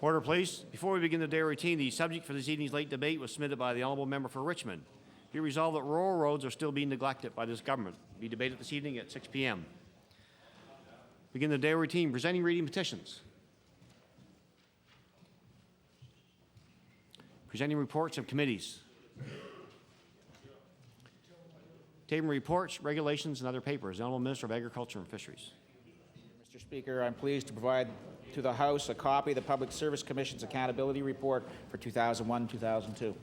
Order, please. Before we begin the day routine, the subject for this evening's late debate was submitted by the Honourable Member for Richmond. Be resolved that rural roads are still being neglected by this government. Be debated this evening at 6 p.m. Begin the day routine. Presenting reading petitions. Presenting reports of committees. Tabling reports, regulations, and other papers. The Honourable Minister of Agriculture and Fisheries. Mr. Speaker, I'm pleased to provide to the House a copy of the Public Service Commission's Accountability Report for 2001-2002.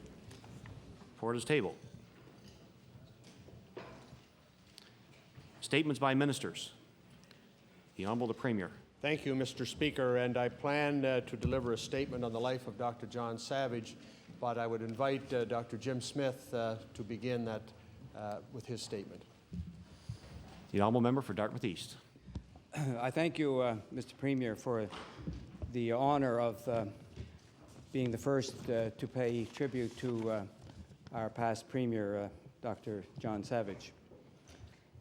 Report is tabled. Statements by ministers. The Honourable the Premier. Thank you, Mr. Speaker, and I plan to deliver a statement on the life of Dr. John Savage, but I would invite Dr. Jim Smith to begin that with his statement. The Honourable Member for Dartmouth East. I thank you, Mr. Premier, for the honour of being the first to pay tribute to our past Premier, Dr. John Savage.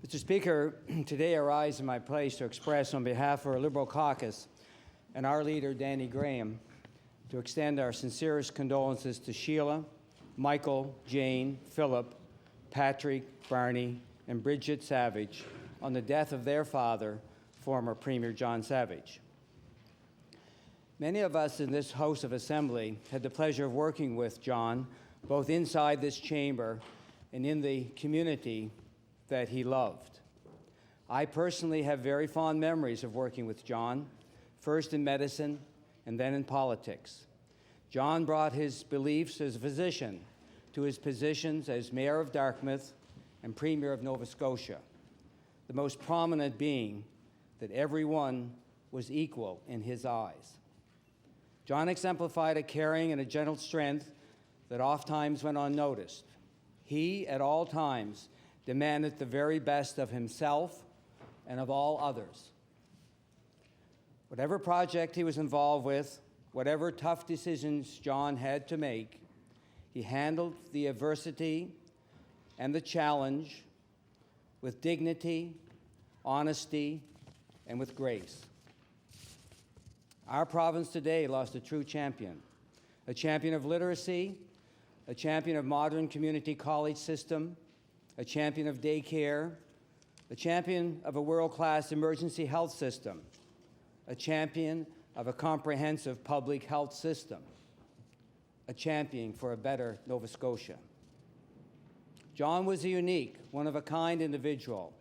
Mr. Speaker, today I rise in my place to express on behalf of our Liberal caucus and our leader, Danny Graham, to extend our sincerest condolences to Sheila, Michael, Jane, Philip, Patrick, Barney, and Bridget Savage on the death of their father, former Premier John Savage. Many of us in this House of Assembly had the pleasure of working with John, both inside this chamber and in the community that he loved. I personally have very fond memories of working with John, first in medicine and then in politics. John brought his beliefs as a physician to his positions as Mayor of Dartmouth and Premier of Nova Scotia, the most prominent being that everyone was equal in his eyes. John exemplified a caring and a gentle strength that oftentimes went unnoticed. He, at all times, demanded the very best of himself and of all others. Whatever project he was involved with, whatever tough decisions John had to make, he handled the adversity and the challenge with dignity, honesty, and with grace. Our province today lost a true champion, a champion of literacy, a champion of modern community college system, a champion of daycare, a champion of a world-class emergency health system, a champion of a comprehensive public health system, a champion for a better Nova Scotia. John was a unique, one-of-a-kind individual.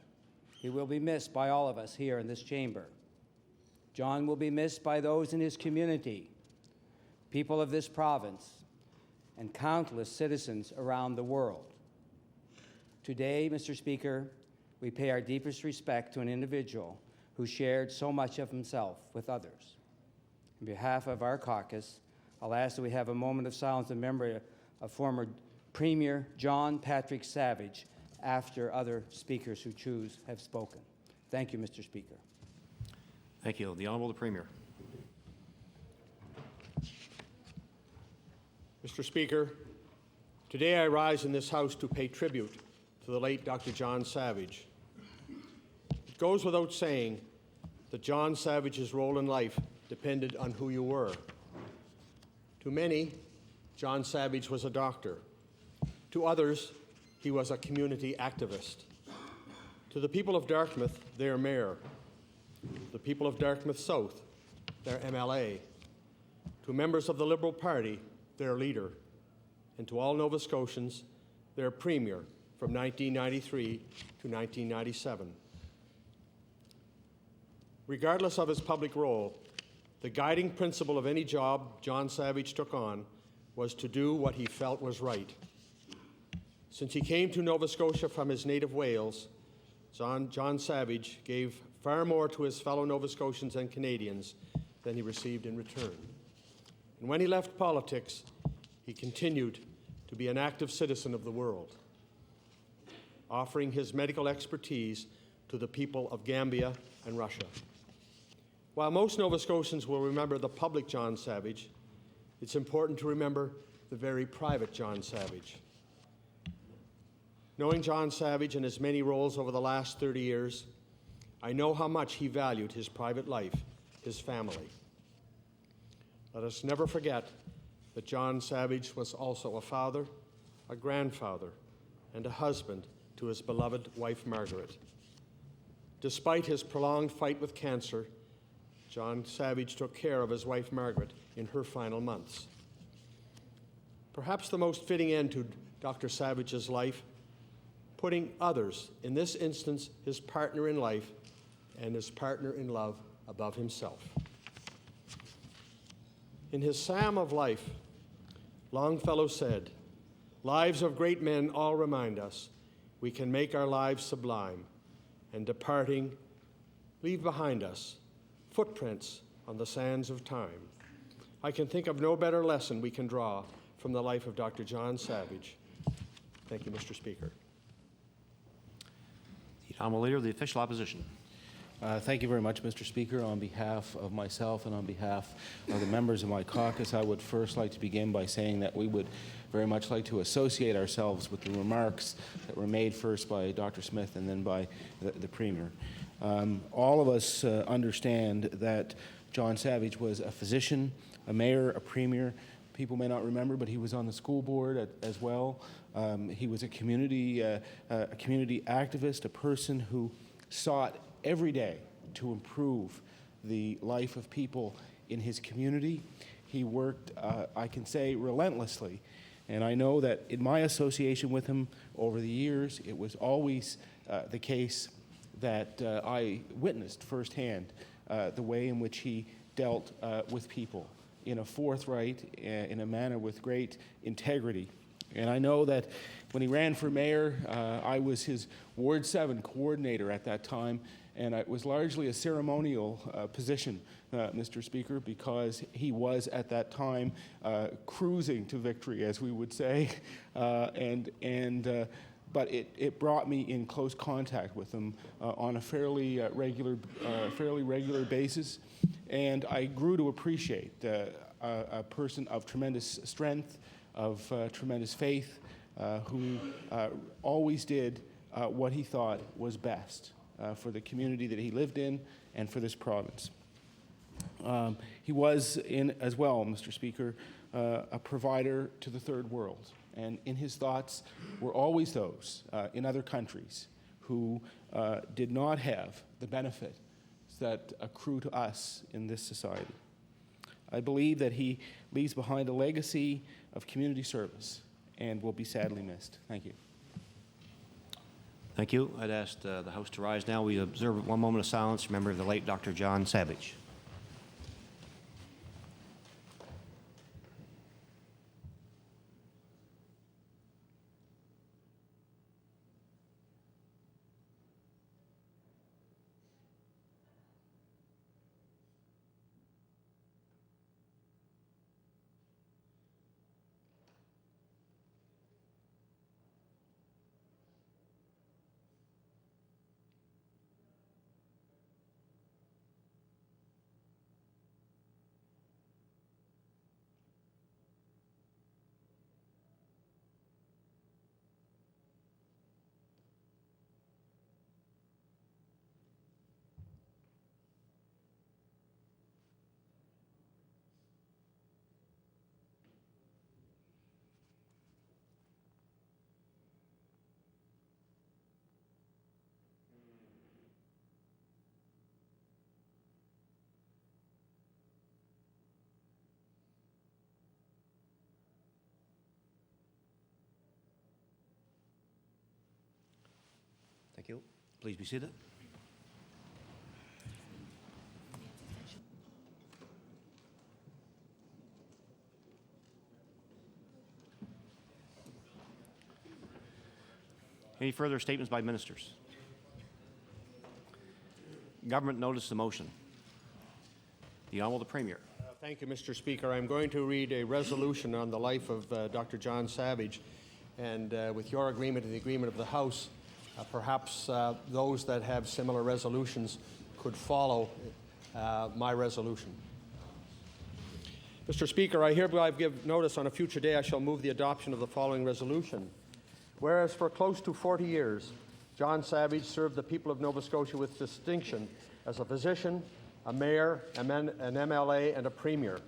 He will be missed by all of us here in this chamber. John will be missed by those in his community, people of this province, and countless citizens around the world. Today, Mr. Speaker, we pay our deepest respect to an individual who shared so much of himself with others. On behalf of our caucus, I'll ask that we have a moment of silence in memory of former Premier John Patrick Savage after other speakers who choose have spoken. Thank you, Mr. Speaker. Thank you. The Honourable the Premier. Mr. Speaker, today I rise in this House to pay tribute to the late Dr. John Savage. It goes without saying that John Savage's role in life depended on who you were. To many, John Savage was a doctor. To others, he was a community activist. To the people of Dartmouth, their mayor. The people of Dartmouth South, their MLA. To members of the Liberal Party, their leader. And to all Nova Scotians, their premier from 1993 to 1997. Regardless of his public role, the guiding principle of any job John Savage took on was to do what he felt was right. Since he came to Nova Scotia from his native Wales, John Savage gave far more to his fellow Nova Scotians and Canadians than he received in return. And when he left politics, he continued to be an active citizen of the world, offering his medical expertise to the people of Gambia and Russia. While most Nova Scotians will remember the public John Savage, it's important to remember the very private John Savage. Knowing John Savage and his many roles over the last 30 years, I know how much he valued his private life, his family. Let us never forget that John Savage was also a father, a grandfather, and a husband to his beloved wife, Margaret. Despite his prolonged fight with cancer, John Savage took care of his wife, Margaret, in her final months. Perhaps the most fitting end to Dr. Savage's life, putting others, in this instance his partner in life and his partner in love, above himself. In his Psalm of Life, Longfellow said, "Lives of great men all remind us we can make our lives sublime, and departing, leave behind us footprints on the sands of time." I can think of no better lesson we can draw from the life of Dr. John Savage. Thank you, Mr. Speaker. The Honourable Leader of the Official Opposition. Thank you very much, Mr. Speaker. On behalf of myself and on behalf of the members of my caucus, I would first like to begin by saying that we would very much like to associate ourselves with the remarks that were made first by Dr. Smith and then by the Premier. All of us understand that John Savage was a physician, a mayor, a Premier. People may not remember, but he was on the school board as well. He was a community activist, a person who sought every day to improve the life of people in his community. He worked, I can say, relentlessly. And I know that in my association with him over the years, it was always the case that I witnessed firsthand the way in which he dealt with people in a forthright, in a manner with great integrity. And I know that when he ran for mayor, I was his Ward 7 coordinator at that time, and it was largely a ceremonial position, Mr. Speaker, because he was at that time cruising to victory, as we would say, but it brought me in close contact with him on a fairly regular basis, and I grew to appreciate a person of tremendous strength, of tremendous faith, who always did what he thought was best for the community that he lived in and for this province. He was, as well, Mr. Speaker, a provider to the third world. And in his thoughts were always those in other countries who did not have the benefits that accrue to us in this society. I believe that he leaves behind a legacy of community service and will be sadly missed. Thank you. Thank you. I'd ask the House to rise now. We observe one moment of silence in memory of the late Dr. John Savage. Thank you. Please be seated. Any further statements by ministers? Government notice the motion. The Honourable the Premier. Thank you, Mr. Speaker. I'm going to read a resolution on the life of Dr. John Savage, and with your agreement and the agreement of the House, perhaps those that have similar resolutions could follow my resolution. Mr. Speaker, I hereby give notice on a future day I shall move the adoption of the following resolution. Whereas for close to 40 years, John Savage served the people of Nova Scotia with distinction as a physician, a mayor, an MLA, and a premier.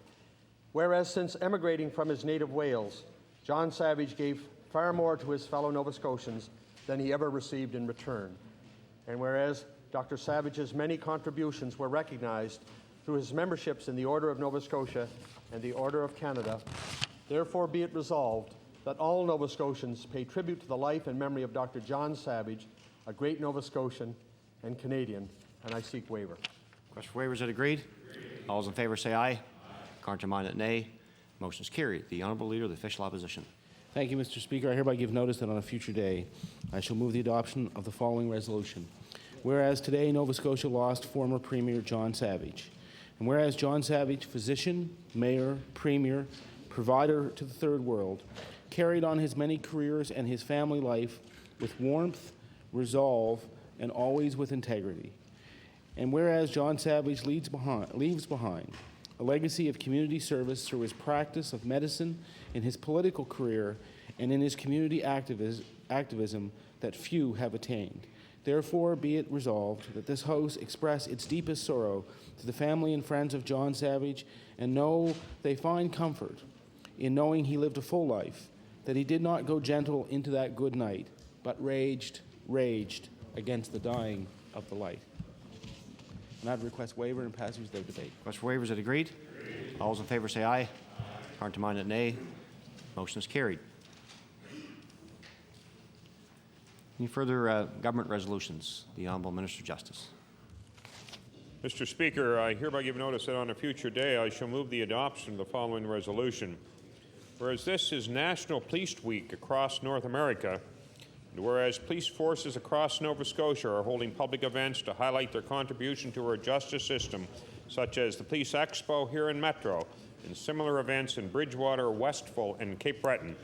Whereas since emigrating from his native Wales, John Savage gave far more to his fellow Nova Scotians than he ever received in return. And whereas Dr. Savage's many contributions were recognized through his memberships in the Order of Nova Scotia and the Order of Canada, therefore be it resolved that all Nova Scotians pay tribute to the life and memory of Dr. John Savage, a great Nova Scotian and Canadian, and I seek waiver. Request for waiver, is it agreed? All those in favor say aye. Contrary-minded, nay. Motion is carried. The Honourable Leader of the Official Opposition. Thank you, Mr. Speaker. I hereby give notice that on a future day, I shall move the adoption of the following resolution. Whereas today Nova Scotia lost former Premier John Savage, and whereas John Savage, physician, mayor, premier, provider to the third world, carried on his many careers and his family life with warmth, resolve, and always with integrity. And whereas John Savage leaves behind a legacy of community service through his practice of medicine, in his political career, and in his community activism that few have attained. Therefore, be it resolved that this House express its deepest sorrow to the family and friends of John Savage, and know they find comfort in knowing he lived a full life, that he did not go gentle into that good night, but raged against the dying of the light. And I'd request waiver and passage of the debate. Request for waiver, is it agreed? All those in favor say aye. Contrary-minded, nay. Motion is carried. Any further government resolutions? The Honourable Minister of Justice. Mr. Speaker, I hereby give notice that on a future day I shall move the adoption of the following resolution. Whereas this is National Police Week across North America, and whereas police forces across Nova Scotia are holding public events to highlight their contribution to our justice system, such as the Police Expo here in Metro and similar events in Bridgewater, Westville, and Cape Breton.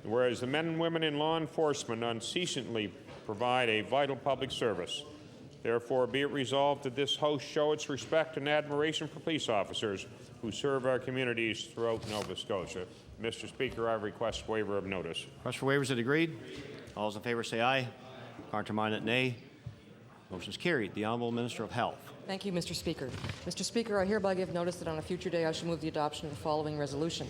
And whereas the men and women in law enforcement unceasingly provide a vital public service, therefore be it resolved that this House show its respect and admiration for police officers who serve our communities throughout Nova Scotia. Mr. Speaker, I request waiver of notice. Request for waiver, is it agreed? All those in favor say aye. Contrary-minded, nay. Motion is carried. The Honourable Minister of Health. Thank you, Mr. Speaker. Mr. Speaker, I hereby give notice that on a future day I shall move the adoption of the following resolution.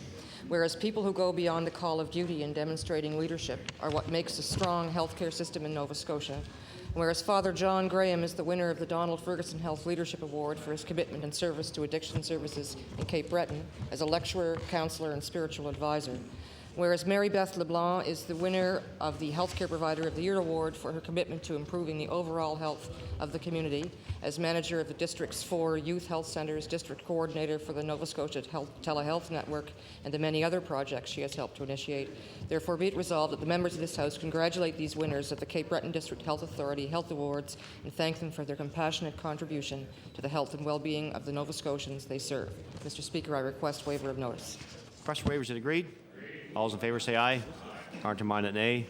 Whereas people who go beyond the call of duty in demonstrating leadership are what makes a strong healthcare system in Nova Scotia. Whereas Father John Graham is the winner of the Donald Ferguson Health Leadership Award for his commitment and service to addiction services in Cape Breton as a lecturer, counselor, and spiritual advisor. Whereas Mary Beth LeBlanc is the winner of the Healthcare Provider of the Year Award for her commitment to improving the overall health of the community as manager of the district's 4 youth health centres, district coordinator for the Nova Scotia Telehealth Network, and the many other projects she has helped to initiate. Therefore, be it resolved that the members of this House congratulate these winners of the Cape Breton District Health Authority Health Awards and thank them for their compassionate contribution to the health and well-being of the Nova Scotians they serve. Mr. Speaker, I request waiver of notice. Request for waiver, is it agreed? All those in favor say aye. Contrary-minded, nay.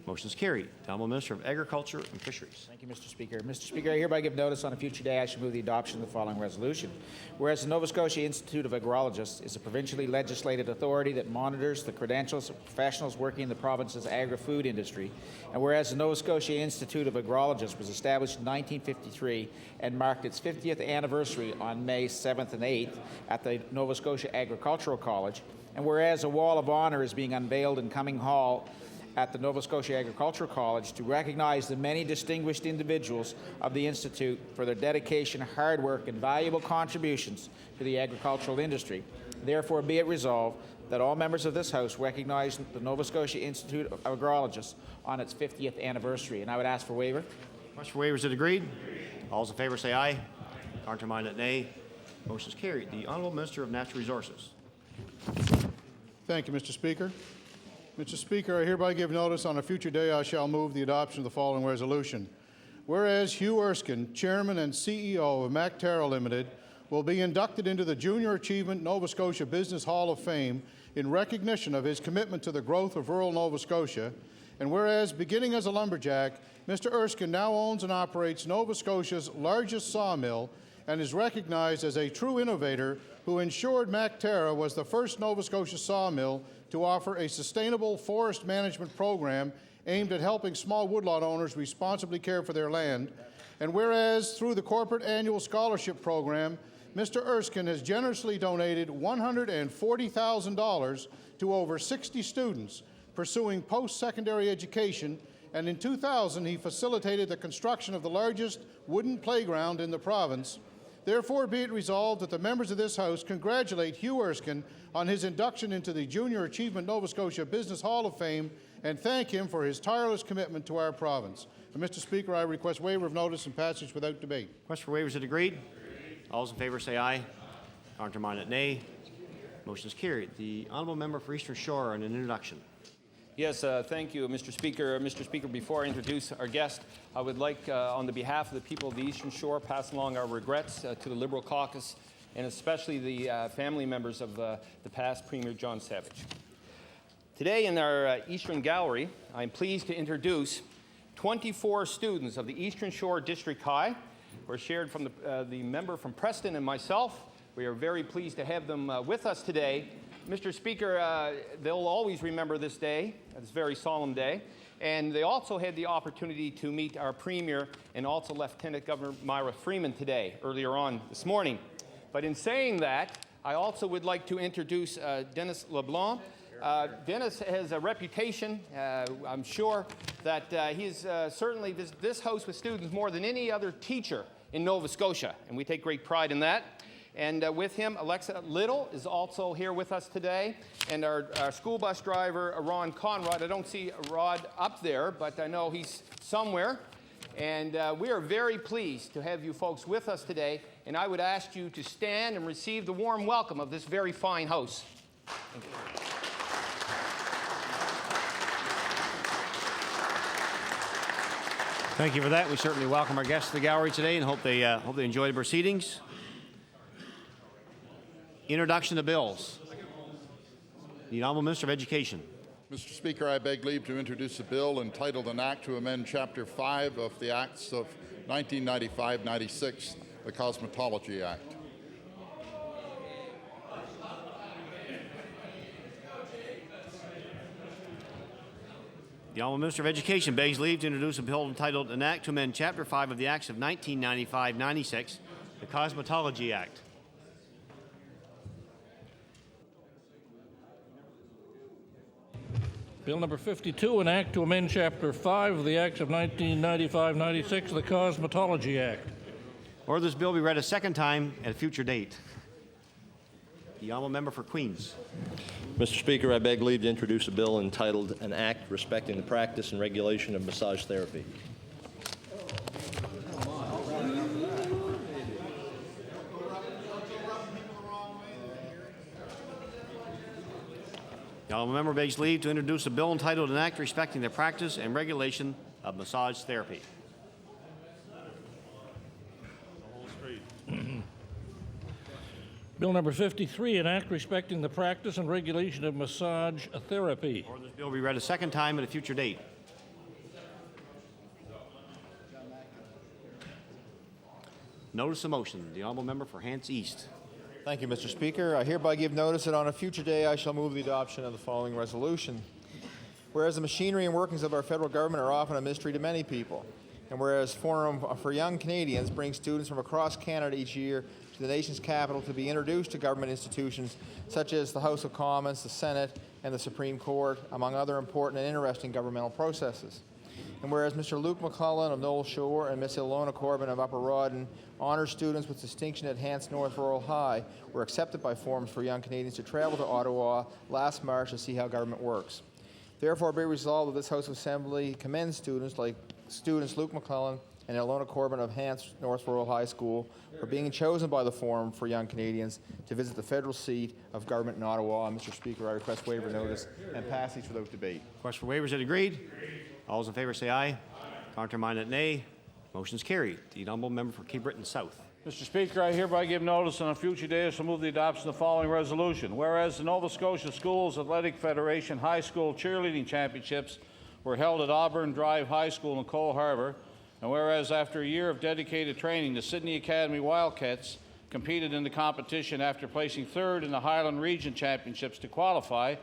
Motion is carried. The Honourable Minister of Agriculture and Fisheries. Thank you, Mr. Speaker. Mr. Speaker, I hereby give notice on a future day I shall move the adoption of the following resolution. Whereas the Nova Scotia Institute of Agrologists is a provincially legislated authority that monitors the credentials of professionals working in the province's agri-food industry, and whereas the Nova Scotia Institute of Agrologists was established in 1953 and marked its 50th anniversary on May 7th and 8th at the Nova Scotia Agricultural College, and whereas a wall of honour is being unveiled in Cumming Hall at the Nova Scotia Agricultural College to recognize the many distinguished individuals of the Institute for their dedication, hard work, and valuable contributions to the agricultural industry. Therefore, be it resolved that all members of this House recognize the Nova Scotia Institute of Agrologists on its 50th anniversary. And I would ask for waiver. Request for waiver, is it agreed? All those in favor say aye. Contrary-minded, nay. Motion is carried. The Honourable Minister of Natural Resources. Thank you, Mr. Speaker. Mr. Speaker, I hereby give notice on a future day I shall move the adoption of the following resolution. Whereas Hugh Erskine, Chairman and CEO of MacTerra Limited, will be inducted into the Junior Achievement Nova Scotia Business Hall of Fame in recognition of his commitment to the growth of rural Nova Scotia, and whereas, beginning as a lumberjack, Mr. Erskine now owns and operates Nova Scotia's largest sawmill and is recognized as a true innovator who ensured MacTerra was the first Nova Scotia sawmill to offer a sustainable forest management program aimed at helping small woodlot owners responsibly care for their land. And whereas through the corporate annual scholarship program, Mr. Erskine has generously donated $140,000 to over 60 students pursuing post-secondary education, and in 2000 he facilitated the construction of the largest wooden playground in the province. Therefore, be it resolved that the members of this House congratulate Hugh Erskine on his induction into the Junior Achievement Nova Scotia Business Hall of Fame and thank him for his tireless commitment to our province. And Mr. Speaker, I request waiver of notice and passage without debate. Request for waivers is agreed. All those in favor say aye. Counterminded, nay. Motion is carried. The honourable member for Eastern Shore on an introduction. Yes, thank you, Mr. Speaker. Mr. Speaker, before I introduce our guest, I would like, on the behalf of the people of the Eastern Shore, pass along our regrets to the Liberal caucus and especially the family members of the past Premier John Savage. Today in our Eastern Gallery, I'm pleased to introduce 24 students of the Eastern Shore District High. We're shared from the member from Preston and myself. We are very pleased to have them with us today. Mr. Speaker, they'll always remember this day, this very solemn day. And they also had the opportunity to meet our Premier and also Lieutenant Governor Myra Freeman today, earlier on this morning. But in saying that, I also would like to introduce Dennis LeBlanc. Dennis has a reputation, I'm sure, that he's certainly this house with students more than any other teacher in Nova Scotia, and we take great pride in that. And with him, Alexa Little is also here with us today, and our school bus driver, Ron Conrad. I don't see Rod up there, but I know he's somewhere. And we are very pleased to have you folks with us today, and I would ask you to stand and receive the warm welcome of this very fine house. Thank you. Thank you for that. We certainly welcome our guests to the gallery today and hope they enjoy the proceedings. Introduction to bills. The Honourable Minister of Education. Mr. Speaker, I beg leave to introduce a bill entitled An Act to Amend Chapter 5 of the Acts of 1995-96, the Cosmetology Act. The Honourable Minister of Education begs leave to introduce a bill entitled An Act to Amend Chapter 5 of the Acts of 1995-96, the Cosmetology Act. Bill number 52, an act to amend Chapter 5 of the Acts of 1995-96, the Cosmetology Act. Order this bill be read a second time at a future date. The honourable member for Queens. Mr. Speaker, I beg leave to introduce a bill entitled An Act Respecting the Practice and Regulation of Massage Therapy. The honourable member begs leave to introduce a bill entitled An Act Respecting the Practice and Regulation of Massage Therapy. Bill number 53, an act respecting the practice and regulation of massage therapy. Order this bill be read a second time at a future date. Notice of motion. The honourable member for Hants East. Thank you, Mr. Speaker. I hereby give notice that on a future day I shall move the adoption of the following resolution. Whereas the machinery and workings of our federal government are often a mystery to many people, and whereas Forum for Young Canadians brings students from across Canada each year to the nation's capital to be introduced to government institutions such as the House of Commons, the Senate, and the Supreme Court, among other important and interesting governmental processes. And whereas Mr. Luke McCullen of Knoll Shore and Miss Ilona Corbin of Upper Rawdon, honor students with distinction at Hants North Rural High, were accepted by Forums for Young Canadians to travel to Ottawa last March to see how government works. Therefore, be resolved that this House of Assembly commends students like Luke McCullen and Ilona Corbin of Hants North Rural High School for being chosen by the Forum for Young Canadians to visit the federal seat of government in Ottawa. Mr. Speaker, I request waiver notice and passage without debate. Request for waivers is agreed. All those in favour say aye. Counterminded, nay. Motion is carried. The honourable member for Cape Breton South. Mr. Speaker, I hereby give notice on a future day to move the adoption of the following resolution. Whereas the Nova Scotia Schools Athletic Federation High School Cheerleading Championships were held at Auburn Drive High School in Cole Harbour, and whereas after a year of dedicated training, the Sydney Academy Wildcats competed in the competition after placing third in the Highland Region Championships to qualify,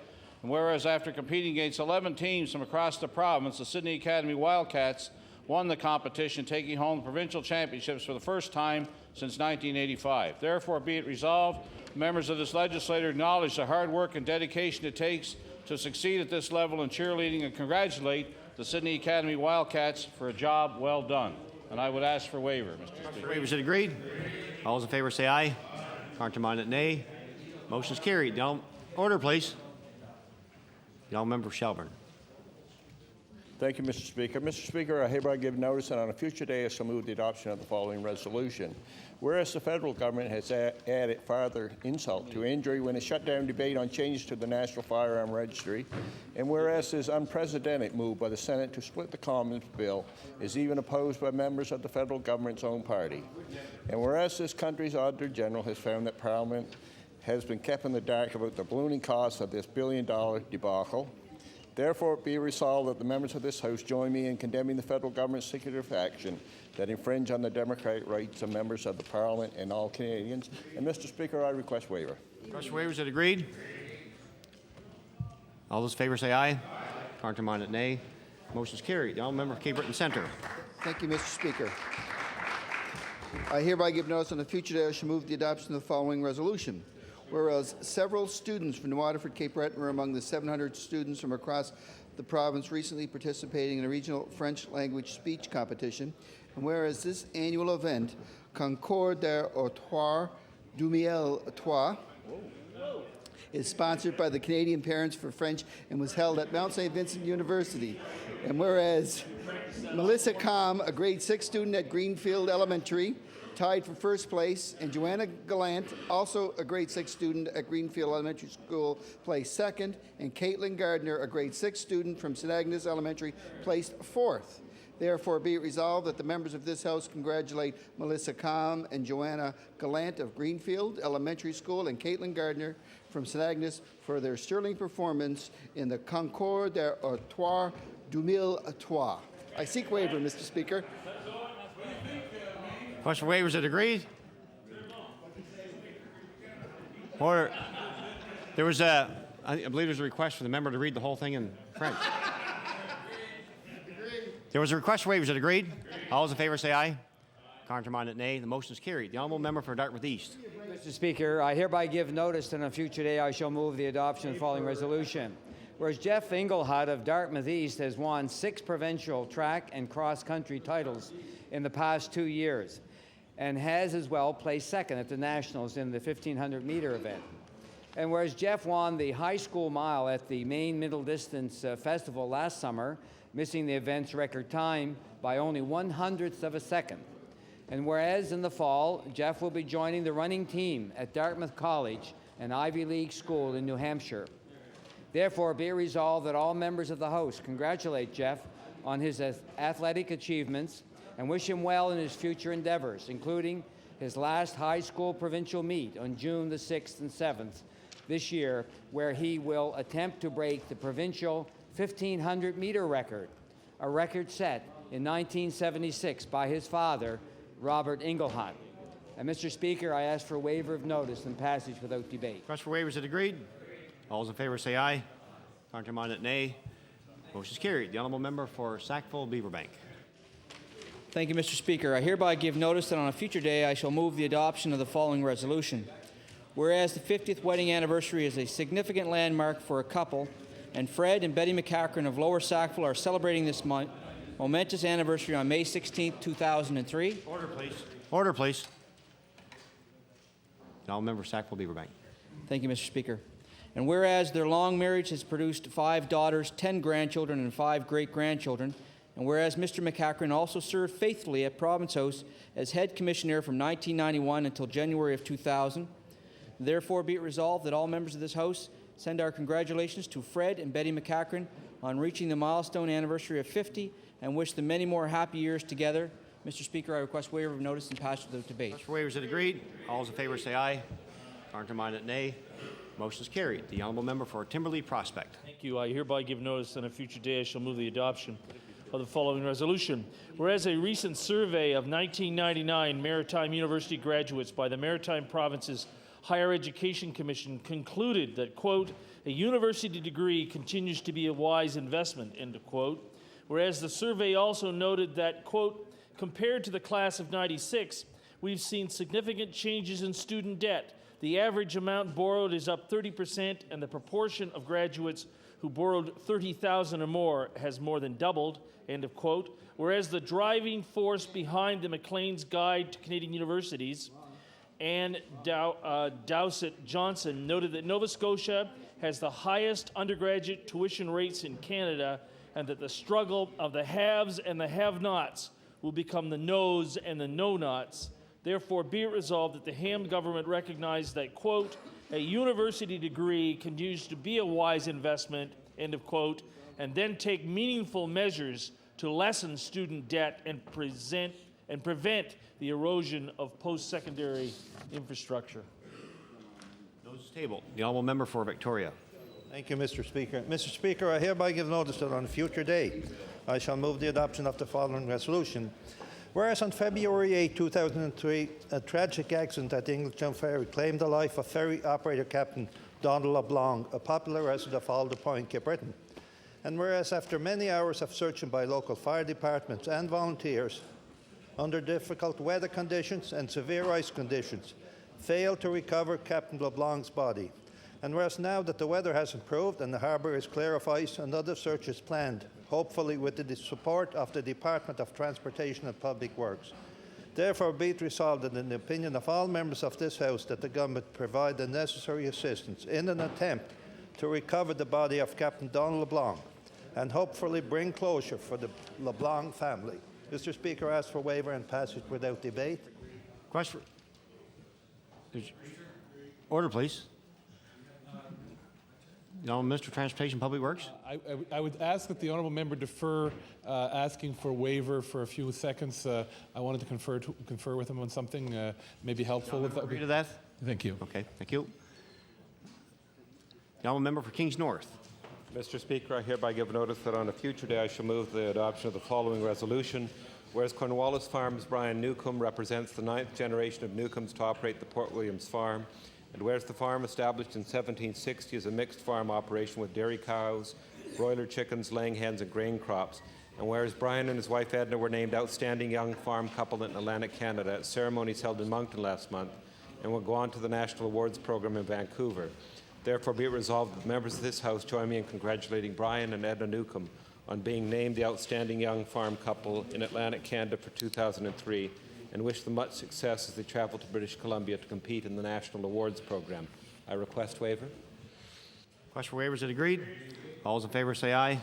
and whereas after competing against 11 teams from across the province, the Sydney Academy Wildcats won the competition, taking home the provincial championships for the first time since 1985. Therefore, be it resolved, members of this legislature acknowledge the hard work and dedication it takes to succeed at this level in cheerleading and congratulate the Sydney Academy Wildcats for a job well done. And I would ask for waiver, Mr. Speaker. Waiver is agreed. All those in favor say aye. Counterminded, nay. Motion is carried. Order, please. The honourable member for Shelburne. Thank you, Mr. Speaker. Mr. Speaker, I hereby give notice that on a future day I shall move the adoption of the following resolution. Whereas the federal government has added further insult to injury when it shut down debate on changes to the National Firearm Registry, and whereas this unprecedented move by the Senate to split the Commons bill is even opposed by members of the federal government's own party, and whereas this country's Auditor General has found that Parliament has been kept in the dark about the ballooning costs of this billion-dollar debacle, therefore, be resolved that the members of this House join me in condemning the federal government's secretive action that infringe on the democratic rights of members of the Parliament and all Canadians. And, Mr. Speaker, I request waiver. Request for waiver, is it agreed? All those in favor say aye. Counterminded, nay. Motion is carried. The honourable member for Cape Breton Centre. Thank you, Mr. Speaker. I hereby give notice on a future day I shall move the adoption of the following resolution. Whereas several students from New Waterford, Cape Breton were among the 700 students from across the province recently participating in a regional French language speech competition, and whereas this annual event, Concours d'Oratoire 2003, is sponsored by the Canadian Parents for French and was held at Mount St. Vincent University, and whereas Melissa Com, a grade 6 student at Greenfield Elementary, tied for first place, and Joanna Gallant, also a grade 6 student at Greenfield Elementary School, placed second, and Caitlin Gardner, a grade 6 student from St. Agnes Elementary, placed fourth. Therefore, be it resolved that the members of this House congratulate Melissa Com and Joanna Gallant of Greenfield Elementary School and Caitlin Gardner from St. Agnes for their sterling performance in the Concours d'Oratoire 2003. I seek waiver, Mr. Speaker. Question for waiver, is it agreed? Order. There was I believe there's a request for the member to read the whole thing in French. There was a request for waiver, is it agreed? All those in favor say aye. Counterminded, nay. The motion is carried. The honourable member for Dartmouth East. Mr. Speaker, I hereby give notice that on a future day I shall move the adoption of the following resolution. Whereas Jeff Engelhut of Dartmouth East has won 6 provincial track and cross-country titles in the past 2 years, and has as well placed second at the Nationals in the 1,500-meter event. And whereas Jeff won the high school mile at the Maine Middle Distance Festival last summer, missing the event's record time by only 1/100th of a second. And whereas in the fall, Jeff will be joining the running team at Dartmouth College, an Ivy League school in New Hampshire. Therefore, be it resolved that all members of the House congratulate Jeff on his athletic achievements and wish him well in his future endeavors, including his last high school provincial meet on June the 6th and 7th this year, where he will attempt to break the provincial 1,500-meter record, a record set in 1976 by his father, Robert Engelhut. And Mr. Speaker, I ask for a waiver of notice and passage without debate. Request for waiver, is it agreed? All those in favor say aye. Counterminded, nay. Motion is carried. The honourable member for Sackville Beaverbank. Thank you, Mr. Speaker. I hereby give notice that on a future day I shall move the adoption of the following resolution. Whereas the 50th wedding anniversary is a significant landmark for a couple, and Fred and Betty McCachran of Lower Sackville are celebrating this momentous anniversary on May 16, 2003. Order, please. Order, please. The honourable member for Sackville Beaverbank. Thank you, Mr. Speaker. And whereas their long marriage has produced 5 daughters, 10 grandchildren, and 5 great-grandchildren, and whereas Mr. McCachran also served faithfully at Province House as head commissioner from 1991 until January of 2000, therefore be it resolved that all members of this House send our congratulations to Fred and Betty McCachran on reaching the milestone anniversary of 50 and wish them many more happy years together. Mr. Speaker, I request waiver of notice and passage without debate. Request for waiver, is it agreed? All those in favor say aye. Counterminded, nay. Motion is carried. The honourable member for Timberley Prospect. Thank you. I hereby give notice on a future day I shall move the adoption of the following resolution. Whereas a recent survey of 1999 Maritime University graduates by the Maritime Province's Higher Education Commission concluded that, quote, a university degree continues to be a wise investment, end of quote. Whereas the survey also noted that, quote, compared to the class of '96, we've seen significant changes in student debt. The average amount borrowed is up 30%, and the proportion of graduates who borrowed $30,000 or more has more than doubled, end of quote. Whereas the driving force behind the Maclean's Guide to Canadian Universities, Anne Dowsett Johnson, noted that Nova Scotia has the highest undergraduate tuition rates in Canada, and that the struggle of the haves and the have-nots will become the no's and the no-nots. Therefore, be it resolved that the Ham government recognize that, quote, a university degree continues to be a wise investment, end of quote, and then take meaningful measures to lessen student debt and prevent the erosion of post-secondary infrastructure. Notice table. The honourable member for Victoria. Thank you, Mr. Speaker. Mr. Speaker, I hereby give notice that on a future day I shall move the adoption of the following resolution. Whereas on February 8, 2003, a tragic accident at the Englishtown Ferry claimed the life of ferry operator Captain Donald LeBlanc, a popular resident of Alder Point, Cape Breton. And whereas after many hours of searching by local fire departments and volunteers, under difficult weather conditions and severe ice conditions, failed to recover Captain LeBlanc's body. And whereas now that the weather has improved and the harbour is clear of ice, another search is planned, hopefully with the support of the Department of Transportation and Public Works. Therefore, be it resolved that in the opinion of all members of this House that the government provide the necessary assistance in an attempt to recover the body of Captain Donald LeBlanc and hopefully bring closure for the LeBlanc family. Mr. Speaker, I ask for waiver and passage without debate. Question. Order, please. The Honourable Minister of Transportation and Public Works. I would ask that the honourable member defer asking for waiver for a few seconds. I wanted to confer with him on something maybe helpful. If that agree to that? Thank you. Okay, thank you. The honourable member for Kings North. Mr. Speaker, I hereby give notice that on a future day I shall move the adoption of the following resolution. Whereas Cornwallis Farms Brian Newcomb represents the 9th generation of Newcombs to operate the Port Williams farm, and whereas the farm established in 1760 is a mixed farm operation with dairy cows, broiler chickens, laying hens and grain crops, and whereas Brian and his wife Edna were named Outstanding Young Farm Couple in Atlantic Canada at ceremonies held in Moncton last month and will go on to the National Awards Program in Vancouver. Therefore, be it resolved that members of this House join me in congratulating Brian and Edna Newcomb on being named the Outstanding Young Farm Couple in Atlantic Canada for 2003 and wish them much success as they travel to British Columbia to compete in the National Awards Program. I request waiver. Request for waiver is agreed. All those in favour say aye.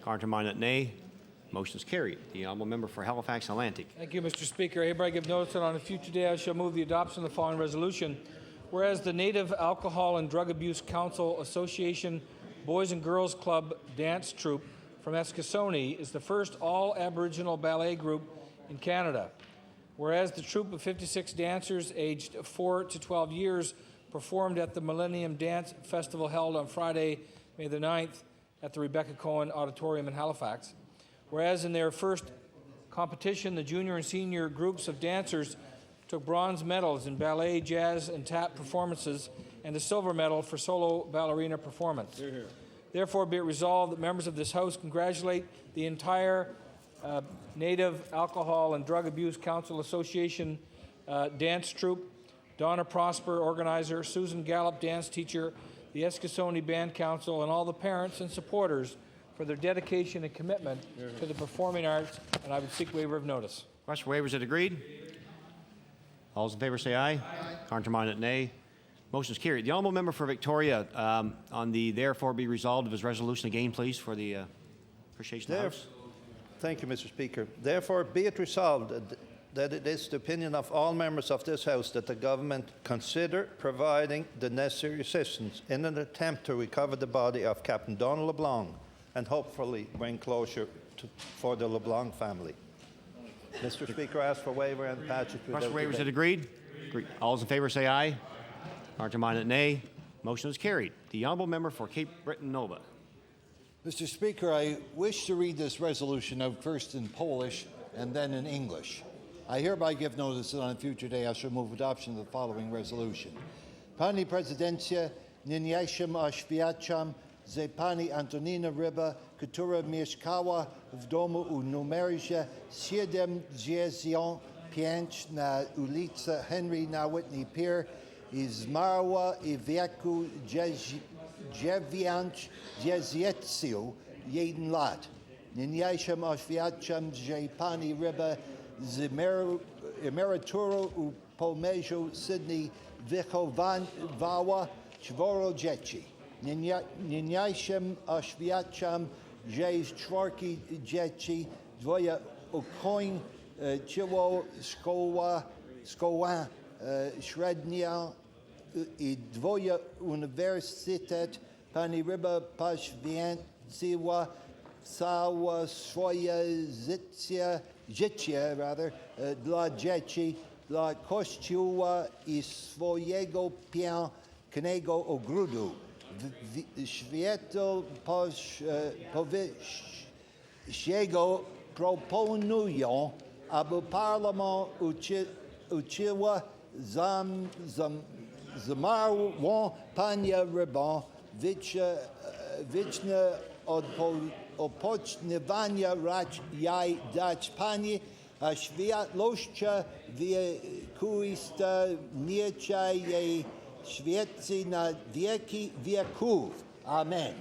Countermanded nay. Motion is carried. The honourable member for Halifax Atlantic. Thank you, Mr. Speaker. I hereby give notice that on a future day I shall move the adoption of the following resolution. Whereas the Native Alcohol and Drug Abuse Council Association Boys and Girls Club dance troupe from Eskasoni is the first all-Aboriginal ballet group in Canada. Whereas the troupe of 56 dancers aged 4 to 12 years performed at the Millennium Dance Festival held on Friday, May the 9th at the Rebecca Cohen Auditorium in Halifax. Whereas in their first competition, the junior and senior groups of dancers took bronze medals in ballet, jazz, and tap performances, and a silver medal for solo ballerina performance. Hear, hear. Therefore, be it resolved that members of this House congratulate the entire Native Alcohol and Drug Abuse Council Association dance troupe, Donna Prosper, organizer, Susan Gallup, dance teacher, the Eskasoni Band Council, and all the parents and supporters for their dedication and commitment to the performing arts, and I would seek waiver of notice. Request for waiver is agreed. All those in favour say aye. Countermanded nay. Motion is carried. The honourable member for Victoria on the therefore be resolved of his resolution again, please, for the appreciation of the House. Thank you, Mr. Speaker. Therefore, be it resolved that it is the opinion of all members of this House that the government consider providing the necessary assistance in an attempt to recover the body of Captain Donald LeBlanc and hopefully bring closure for the LeBlanc family. Mr. Speaker, I ask for waiver and passage without Request for waiver is debate. agreed. All those in favour say aye. Countermanded nay. Motion is carried. The honourable member for Cape Breton Nova. Mr. Speaker, I wish to read this resolution out first in Polish and then in English. I hereby give notice that on a future day I shall move adoption of the following resolution. Pani Prezydencja, niniejszym oświadczam, że pani Antonina Ryba, która mieszkała w domu u numerze 70 pięć na ulica Henry na Whitney Pier i zmarła w wieku 91 lat. Niniejszym oświadczam, że pani Ryba z emerytury u pomierzu Sydney wychowywała 4 dzieci. Niniejszym oświadczam, że z 4 dzieci 2 ukończyło szkołę średnią i 2 uniwersytet. Pani Ryba poświęciła całe swoje życie dla dzieci, dla Kościoła i swojego pięknego ogrodu. W świetle powyższego proponuję, aby Parlament uczyła zmarłą panią Rybę wieczne odpoczywanie racz jej dać pani, a światłość wiekuista miecza jej świeci na wieki wieków. Amen.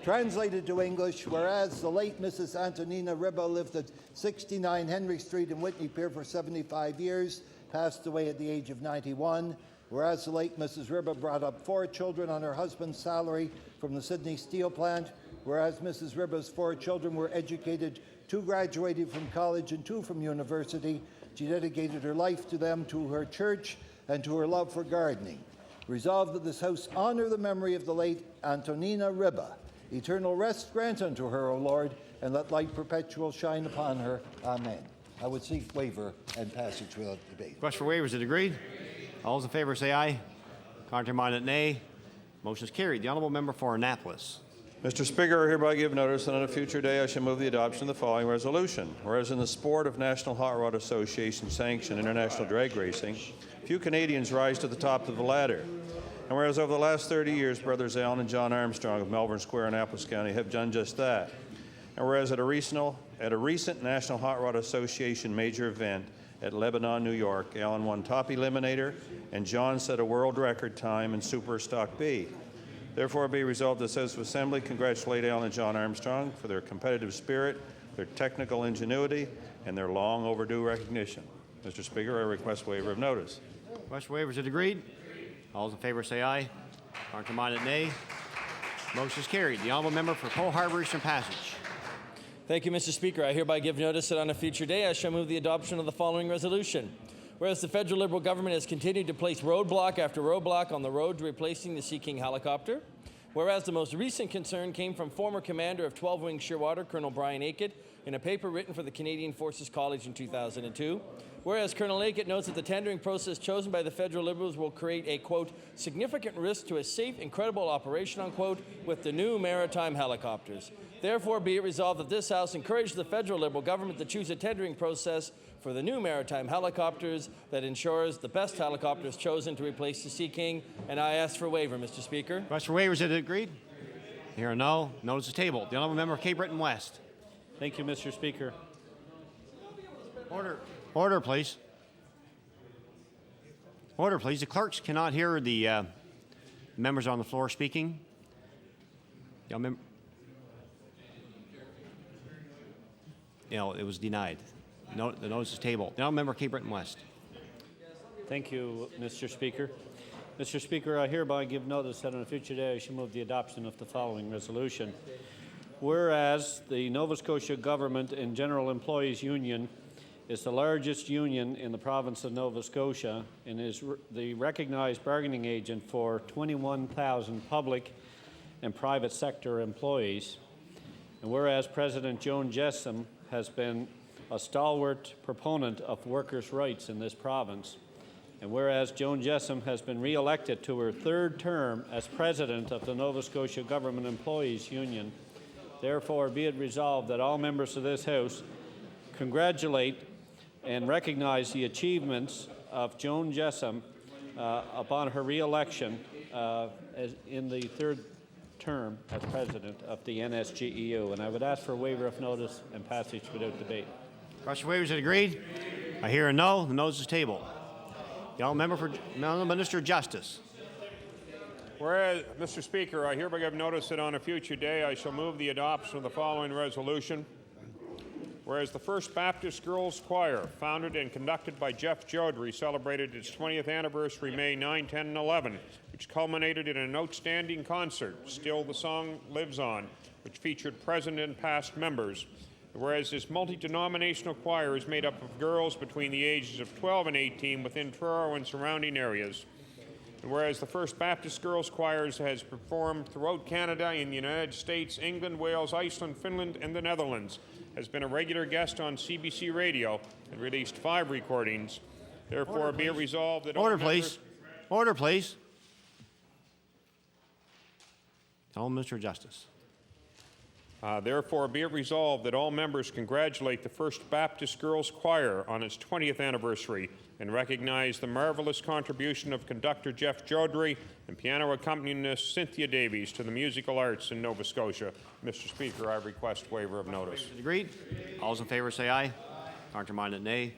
Translated to English, whereas the late Mrs. Antonina Ribba lived at 69 Henry Street in Whitney Pier for 75 years, passed away at the age of 91. Whereas the late Mrs. Ribba brought up 4 children on her husband's salary from the Sydney steel plant. Whereas Mrs. Ribba's 4 children were educated, 2 graduated from college and 2 from university. She dedicated her life to them, to her church, and to her love for gardening. Resolved that this House honor the memory of the late Antonina Ribba. Eternal rest grant unto her, O Lord, and let light perpetual shine upon her. Amen. I would seek waiver and passage without debate. Request for waiver, is it agreed? All those in favor say aye. Contrary-minded, nay. Motion is carried. The honourable member for Annapolis. Mr. Speaker, I hereby give notice that on a future day I shall move the adoption of the following resolution. Whereas in the sport of National Hot Rod Association sanctioned international drag racing, few Canadians rise to the top of the ladder. And whereas over the last 30 years, brothers Alan and John Armstrong of Melbourne Square, Annapolis County have done just that. And whereas at a recent National Hot Rod Association major event at Lebanon, New York, Alan won top eliminator and John set a world record time in Super Stock B. Therefore, be resolved that the House of Assembly congratulate Alan and John Armstrong for their competitive spirit, their technical ingenuity, and their long overdue recognition. Mr. Speaker, I request waiver of notice. Request for waiver, is it agreed? All those in favor say aye. Contrary-minded, nay. Motion is carried. The honourable member for Cole Harbour Eastern Passage. Thank you, Mr. Speaker. I hereby give notice that on a future day I shall move the adoption of the following resolution. Whereas the federal Liberal government has continued to place roadblock after roadblock on the road to replacing the Sea King helicopter. Whereas the most recent concern came from former commander of 12 Wing Shearwater, Colonel Brian Aikett, in a paper written for the Canadian Forces College in 2002. Whereas Colonel Aikett notes that the tendering process chosen by the federal Liberals will create a, quote, significant risk to a safe and credible operation, unquote, with the new maritime helicopters. Therefore, be it resolved that this House encourage the federal Liberal government to choose a tendering process for the new maritime helicopters that ensures the best helicopters chosen to replace the Sea King. And I ask for waiver, Mr. Speaker. Request for waiver, is it agreed? Here or no? Notice is tabled. The honourable member of Cape Breton West. Thank you, Mr. Speaker. Order. Order, please. Order, please. The clerks cannot hear the members on the floor speaking. It was denied. No, the notice is tabled. The honourable member of Cape Breton West. Thank you, Mr. Speaker. Mr. Speaker, I hereby give notice that on a future day I shall move the adoption of the following resolution. Whereas the Nova Scotia Government and General Employees Union is the largest union in the province of Nova Scotia and is the recognized bargaining agent for 21,000 public and private sector employees. And whereas President Joan Jessom has been a stalwart proponent of workers' rights in this province. And whereas Joan Jessom has been re-elected to her 3rd term as president of the Nova Scotia Government Employees Union, therefore be it resolved that all members of this House congratulate and recognize the achievements of Joan Jessom upon her re-election in the 3rd term as president of the NSGEU. And I would ask for a waiver of notice and passage without debate. Question waivers, is it agreed? I hear a no. The noes is tabled. The honourable Minister of Justice. Whereas, Mr. Speaker, I hereby give notice that on a future day I shall move the adoption of the following resolution. Whereas the First Baptist Girls Choir, founded and conducted by Jeff Jodry, celebrated its 20th anniversary May 9, 10, and 11, which culminated in an outstanding concert, Still the Song Lives On, which featured present and past members. Whereas this multi-denominational choir is made up of girls between the ages of 12 and 18 within Truro and surrounding areas. And whereas the First Baptist Girls Choir has performed throughout Canada, in the United States, England, Wales, Iceland, Finland, and the Netherlands, has been a regular guest on CBC Radio and released 5 recordings. Therefore, be it resolved that Order, please. Order, please. All Minister of Justice. Therefore, be it resolved that all members congratulate the First Baptist Girls Choir on its 20th anniversary and recognize the marvelous contribution of conductor Jeff Jodry and piano accompanist Cynthia Davies to the musical arts in Nova Scotia. Mr. Speaker, I request waiver of notice. Agreed. All those in favour say aye. Counterminded nay.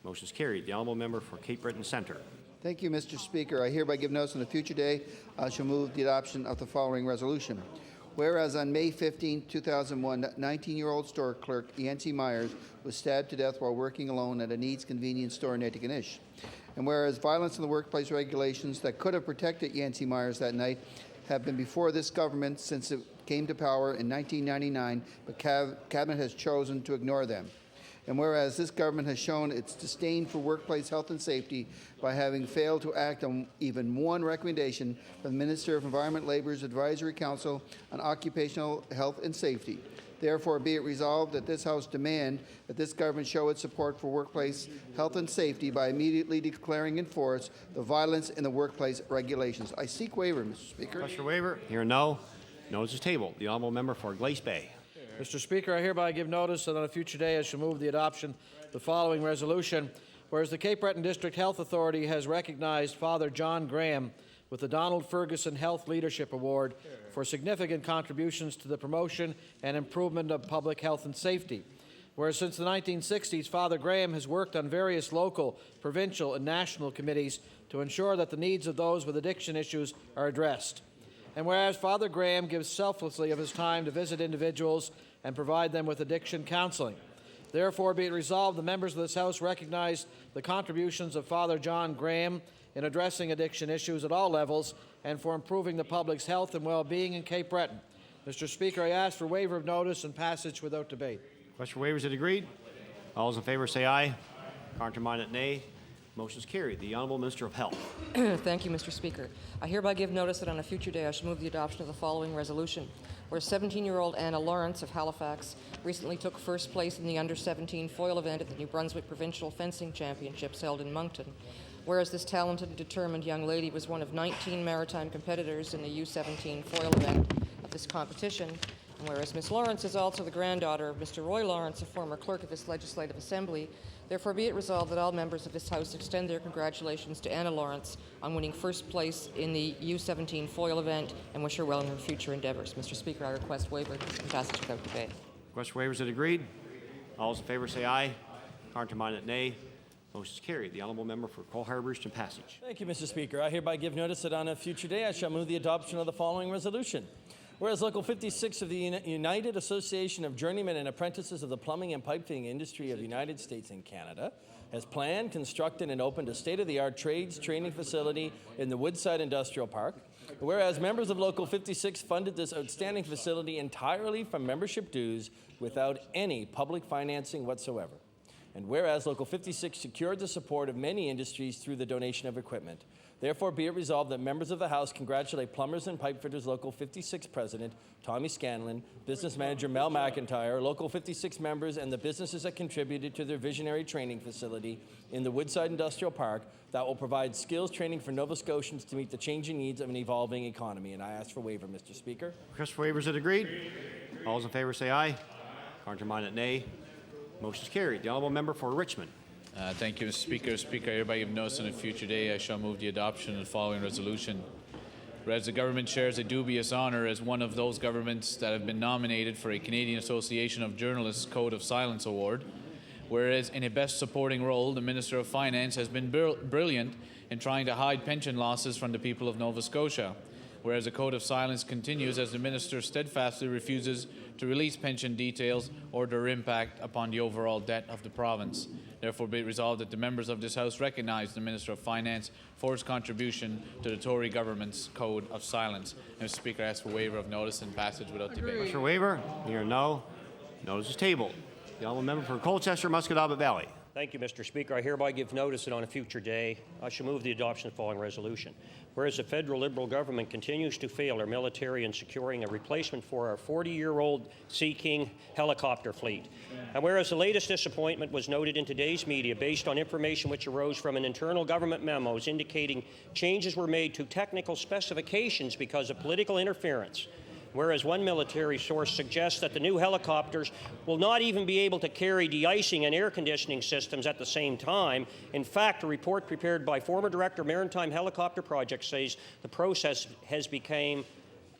Motion is carried. The honourable member for Cape Breton Centre. Thank you, Mr. Speaker. I hereby give notice on a future day I shall move the adoption of the following resolution. Whereas on May 15, 2001, 19-year-old store clerk Yancy Myers was stabbed to death while working alone at a Needs convenience store in Etiquanish. And whereas violence in the workplace regulations that could have protected Yancy Myers that night have been before this government since it came to power in 1999, but Cabinet has chosen to ignore them. And whereas this government has shown its disdain for workplace health and safety by having failed to act on even one recommendation from the Minister of Environment Labour's Advisory Council on Occupational Health and Safety. Therefore, be it resolved that this House demand that this government show its support for workplace health and safety by immediately declaring in force the violence in the workplace regulations. I seek waiver, Mr. Speaker. Request for waiver. Hear no. Notice is tabled. The honourable member for Glace Bay. Mr. Speaker, I hereby give notice that on a future day I shall move the adoption of the following resolution. Whereas the Cape Breton District Health Authority has recognized Father John Graham with the Donald Ferguson Health Leadership Award for significant contributions to the promotion and improvement of public health and safety. Whereas since the 1960s, Father Graham has worked on various local, provincial, and national committees to ensure that the needs of those with addiction issues are addressed. And whereas Father Graham gives selflessly of his time to visit individuals and provide them with addiction counseling. Therefore, be it resolved, the members of this House recognize the contributions of Father John Graham in addressing addiction issues at all levels and for improving the public's health and well-being in Cape Breton. Mr. Speaker, I ask for waiver of notice and passage without debate. Question for waivers is agreed. All those in favour say aye. Counterminded nay. Motion is carried. The Honourable Minister of Health. Thank you, Mr. Speaker. I hereby give notice that on a future day I shall move the adoption of the following resolution. Where 17-year-old Anna Lawrence of Halifax recently took first place in the under-17 foil event at the New Brunswick Provincial Fencing Championships held in Moncton. Whereas this talented and determined young lady was one of 19 maritime competitors in the U-17 foil event of this competition. And whereas Ms. Lawrence is also the granddaughter of Mr. Roy Lawrence, a former clerk of this Legislative Assembly, therefore be it resolved that all members of this House extend their congratulations to Anna Lawrence on winning first place in the U-17 foil event and wish her well in her future endeavours. Mr. Speaker, I request waiver and passage without debate. Request for waivers is agreed. All those in favour say aye. Counterminded nay. Motion is carried. The honourable member for Cole Harbour to passage. Thank you, Mr. Speaker. I hereby give notice that on a future day I shall move the adoption of the following resolution. Whereas Local 56 of the United Association of Journeymen and Apprentices of the Plumbing and Pipe Fitting Industry of the United States and Canada has planned, constructed, and opened a state-of-the-art trades training facility in the Woodside Industrial Park. Whereas members of Local 56 funded this outstanding facility entirely from membership dues without any public financing whatsoever. And whereas Local 56 secured the support of many industries through the donation of equipment. Therefore, be it resolved that members of the House congratulate Plumbers and Pipe Fitters Local 56 President Tommy Scanlon, Business Manager Mel McIntyre, Local 56 members, and the businesses that contributed to their visionary training facility in the Woodside Industrial Park that will provide skills training for Nova Scotians to meet the changing needs of an evolving economy. And I ask for waiver, Mr. Speaker. Request for waivers is agreed. All those in favour say aye. Counterminded nay. Motion is carried. The honourable member for Richmond. Thank you, Mr. Speaker. Speaker, I hereby give notice on a future day I shall move the adoption of the following resolution. Whereas the government shares a dubious honour as one of those governments that have been nominated for a Canadian Association of Journalists Code of Silence Award. whereas in a best supporting role, the Minister of Finance has been brilliant in trying to hide pension losses from the people of Nova Scotia, whereas a code of silence continues as the Minister steadfastly refuses to release pension details or their impact upon the overall debt of the province. Therefore, be it resolved that the members of this House recognise the Minister of Finance for his contribution to the Tory government's code of silence. Mr. Speaker, I ask for waiver of notice and passage without debate. For waiver, hear no. Notice is tabled. The honourable member for Colchester, Musquodoboit Valley. Thank you, Mr. Speaker. I hereby give notice that on a future day I shall move the adoption of the following resolution. Whereas the federal Liberal government continues to fail our military in securing a replacement for our 40-year-old Sea King helicopter fleet. And whereas the latest disappointment was noted in today's media based on information which arose from an internal government memos indicating changes were made to technical specifications because of political interference. Whereas one military source suggests that the new helicopters will not even be able to carry de-icing and air conditioning systems at the same time. In fact, a report prepared by former Director of Maritime Helicopter Projects says the process has become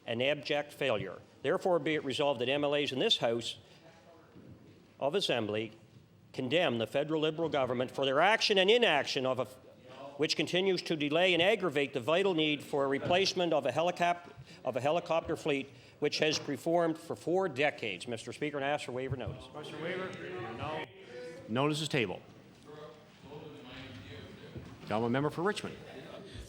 an abject failure. Therefore, be it resolved that MLAs in this House of Assembly condemn the federal Liberal government for their action and inaction which continues to delay and aggravate the vital need for a replacement of a helicopter fleet which has performed for 4 decades. Mr. Speaker, and I ask for waiver notice. Question waiver? No. Notice is tabled. The honourable member for Richmond.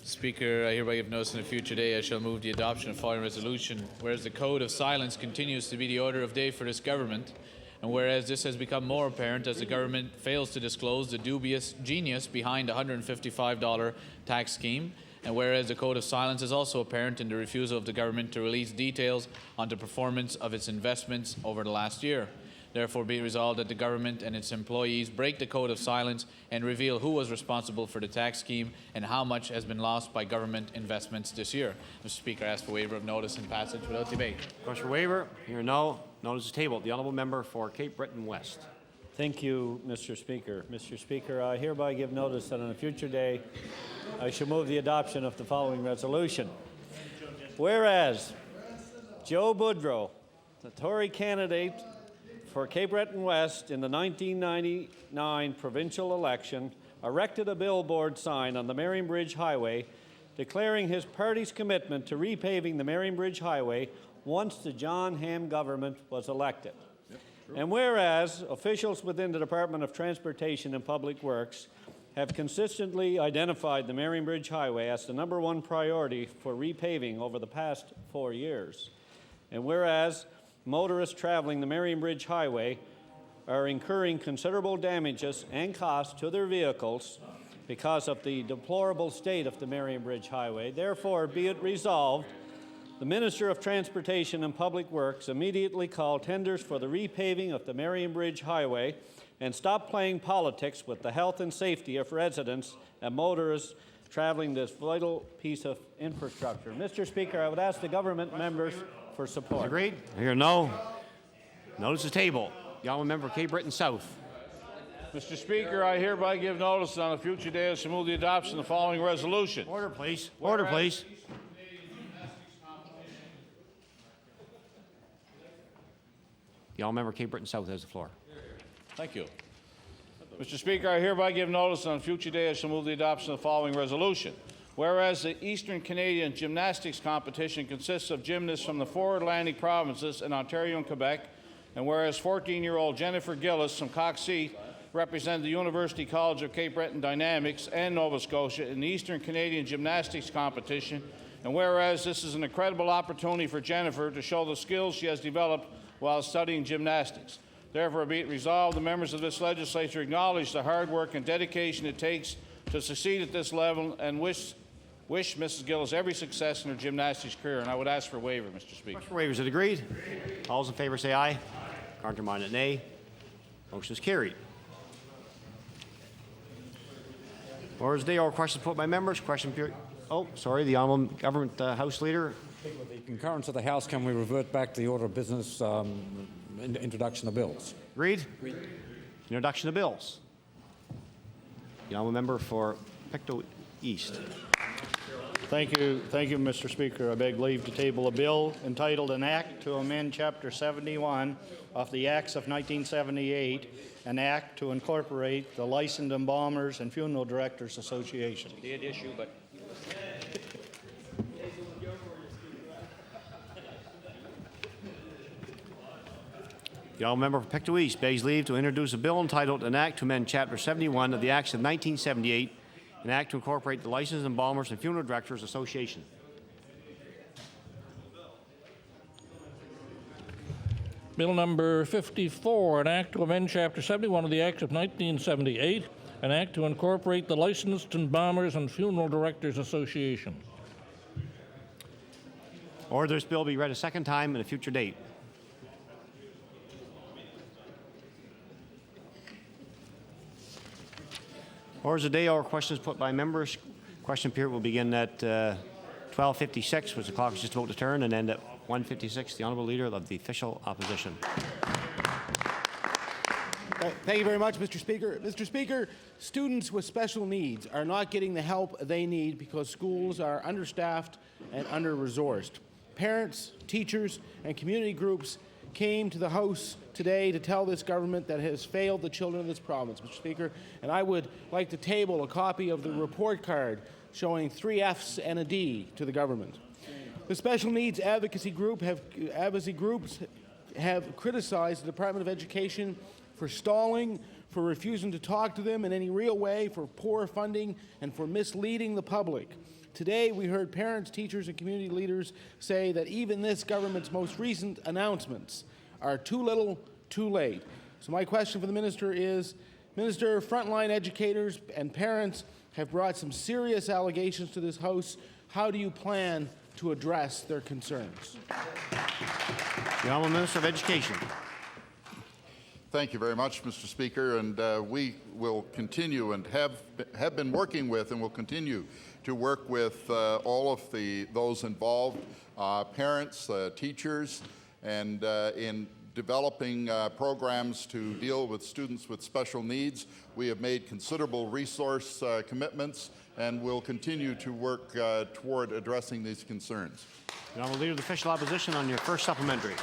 Speaker, I hereby give notice on a future day I shall move the adoption of following resolution. Whereas the code of silence continues to be the order of day for this government, and whereas this has become more apparent as the government fails to disclose the dubious genius behind the $155 tax scheme, and whereas the code of silence is also apparent in the refusal of the government to release details on the performance of its investments over the last year. Therefore, be it resolved that the government and its employees break the code of silence and reveal who was responsible for the tax scheme and how much has been lost by government investments this year. Mr. Speaker, I ask for waiver of notice and passage without debate. Question for waiver? Hear no. Notice is tabled. The honourable member for Cape Breton West. Thank you, Mr. Speaker. Mr. Speaker, I hereby give notice that on a future day I shall move the adoption of the following resolution. Whereas Joe Boudreau, the Tory candidate for Cape Breton West in the 1999 provincial election, erected a billboard sign on the Marion Bridge Highway declaring his party's commitment to repaving the Marion Bridge Highway once the John Ham government was elected. And whereas officials within the Department of Transportation and Public Works have consistently identified the Marion Bridge Highway as the #1 priority for repaving over the past 4 years, and whereas motorists traveling the Marion Bridge Highway are incurring considerable damages and costs to their vehicles because of the deplorable state of the Marion Bridge Highway, therefore be it resolved the Minister of Transportation and Public Works immediately call tenders for the repaving of the Marion Bridge Highway and stop playing politics with the health and safety of residents and motorists traveling this vital piece of infrastructure. Mr. Speaker, I would ask the government members for support. Agreed? Hear no. Notice is tabled. The honourable member for Cape Breton South. Mr. Speaker, I hereby give notice on a future day I shall move the adoption of the following resolution. Order, please. Order, please. The honourable member for Cape Breton South has the floor. Thank you. Mr. Speaker, I hereby give notice on a future day I shall move the adoption of the following resolution. Whereas the Eastern Canadian Gymnastics Competition consists of gymnasts from the 4 Atlantic provinces in Ontario and Quebec, and whereas 14-year-old Jennifer Gillis from Coxie represented the University College of Cape Breton Dynamics and Nova Scotia in the Eastern Canadian Gymnastics Competition, and whereas this is an incredible opportunity for Jennifer to show the skills she has developed while studying gymnastics. Therefore, be it resolved, the members of this legislature acknowledge the hard work and dedication it takes to succeed at this level and wish Mrs. Gillis every success in her gymnastics career, and I would ask for waiver, Mr. Speaker. For waiver, is it agreed? All those in favour say aye. Counterminded nay. Motion is carried. Orders of the day, all questions put by members. Question period. Oh, sorry, the honourable government House Leader. With the concurrence of the House, can we revert back to the order of business, introduction of bills? Agreed? Agreed. Introduction of bills. The honourable member for Pictou East. Thank you, Mr. Speaker. I beg leave to table a bill entitled An Act to Amend Chapter 71 of the Acts of 1978, an act to incorporate the Licensed Embalmers and Funeral Directors Association. Dead issue, but The honourable member for Pictou East begs leave to introduce a bill entitled An Act to Amend Chapter 71 of the Acts of 1978, an act to incorporate the Licensed Embalmers and Funeral Directors Association. Bill number 54, an act to amend Chapter 71 of the Acts of 1978, an act to incorporate the Licensed Embalmers and Funeral Directors Association. Order this bill be read a second time at a future date. Orders of the day or questions put by members. Question period will begin at 12:56, which the clock is just about to turn, and end at 1:56. The Honourable Leader of the Official Opposition. Thank you very much, Mr. Speaker. Mr. Speaker, students with special needs are not getting the help they need because schools are understaffed and under-resourced. Parents, teachers, and community groups came to the House today to tell this government that it has failed the children of this province, Mr. Speaker, and I would like to table a copy of the report card showing 3 Fs and a D to the government. The special needs advocacy groups have criticized the Department of Education for stalling, for refusing to talk to them in any real way, for poor funding, and for misleading the public. Today, we heard parents, teachers, and community leaders say that even this government's most recent announcements are too little, too late. So my question for the minister is, Minister, frontline educators and parents have brought some serious allegations to this House. How do you plan to address their concerns? The Honourable Minister of Education. Thank you very much, Mr. Speaker, and we will continue and have been working with and will continue to work with all of those involved, parents, teachers, and in developing programs to deal with students with special needs. We have made considerable resource commitments and will continue to work toward addressing these concerns. The Honourable Leader of the Official Opposition on your first supplementary.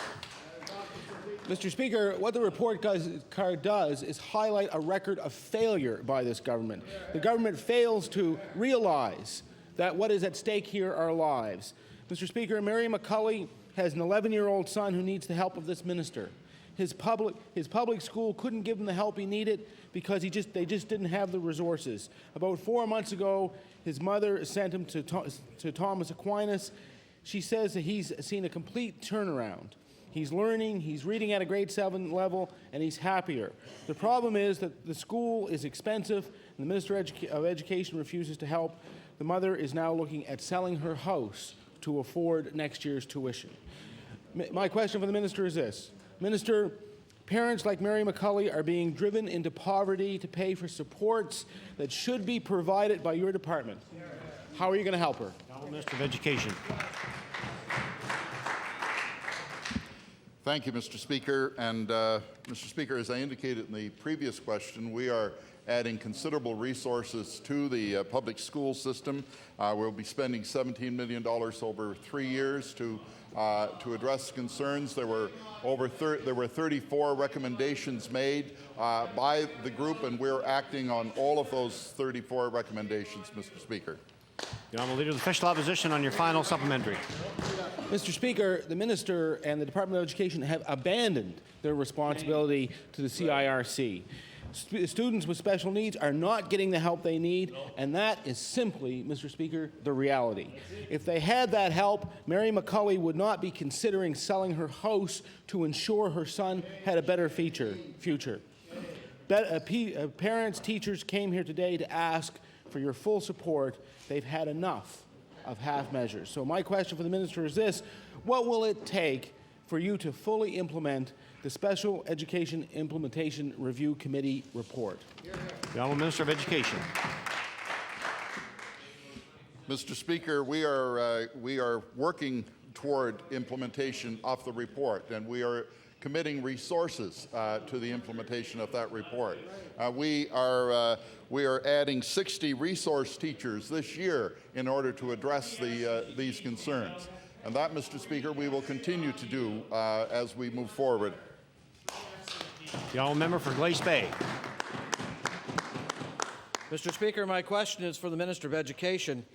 Mr. Speaker, what the report card does is highlight a record of failure by this government. The government fails to realize that what is at stake here are lives. Mr. Speaker, Mary McCully has an 11-year-old son who needs the help of this minister. His public school couldn't give him the help he needed because they just didn't have the resources. About 4 months ago, his mother sent him to Thomas Aquinas. She says that he's seen a complete turnaround. He's learning, he's reading at a grade 7 level, and he's happier. The problem is that the school is expensive, and the Minister of Education refuses to help. The mother is now looking at selling her house to afford next year's tuition. My question for the minister is this. Minister, parents like Mary McCully are being driven into poverty to pay for supports that should be provided by your department. How are you going to help her? Minister of Education. Thank you, Mr. Speaker. And Mr. Speaker, as I indicated in the previous question, we are adding considerable resources to the public school system. We'll be spending $17 million over 3 years to address concerns. There were 34 recommendations made by the group, and we're acting on all of those 34 recommendations, Mr. Speaker. The Honourable Leader of the Official Opposition on your final supplementary. Mr. Speaker, the Minister and the Department of Education have abandoned their responsibility to the CIRC. Students with special needs are not getting the help they need, and that is simply, Mr. Speaker, the reality. If they had that help, Mary McCully would not be considering selling her house to ensure her son had a better future. Parents, teachers came here today to ask for your full support. They've had enough of half measures. So my question for the minister is this: what will it take for you to fully implement the Special Education Implementation Review Committee report? The Honourable Minister of Education. Mr. Speaker, we are working toward implementation of the report, and we are committing resources to the implementation of that report. We are adding 60 resource teachers this year in order to address these concerns. And that, Mr. Speaker, we will continue to do as we move forward. The honourable member for Glace Bay. Mr. Speaker, my question is for the Minister of Education.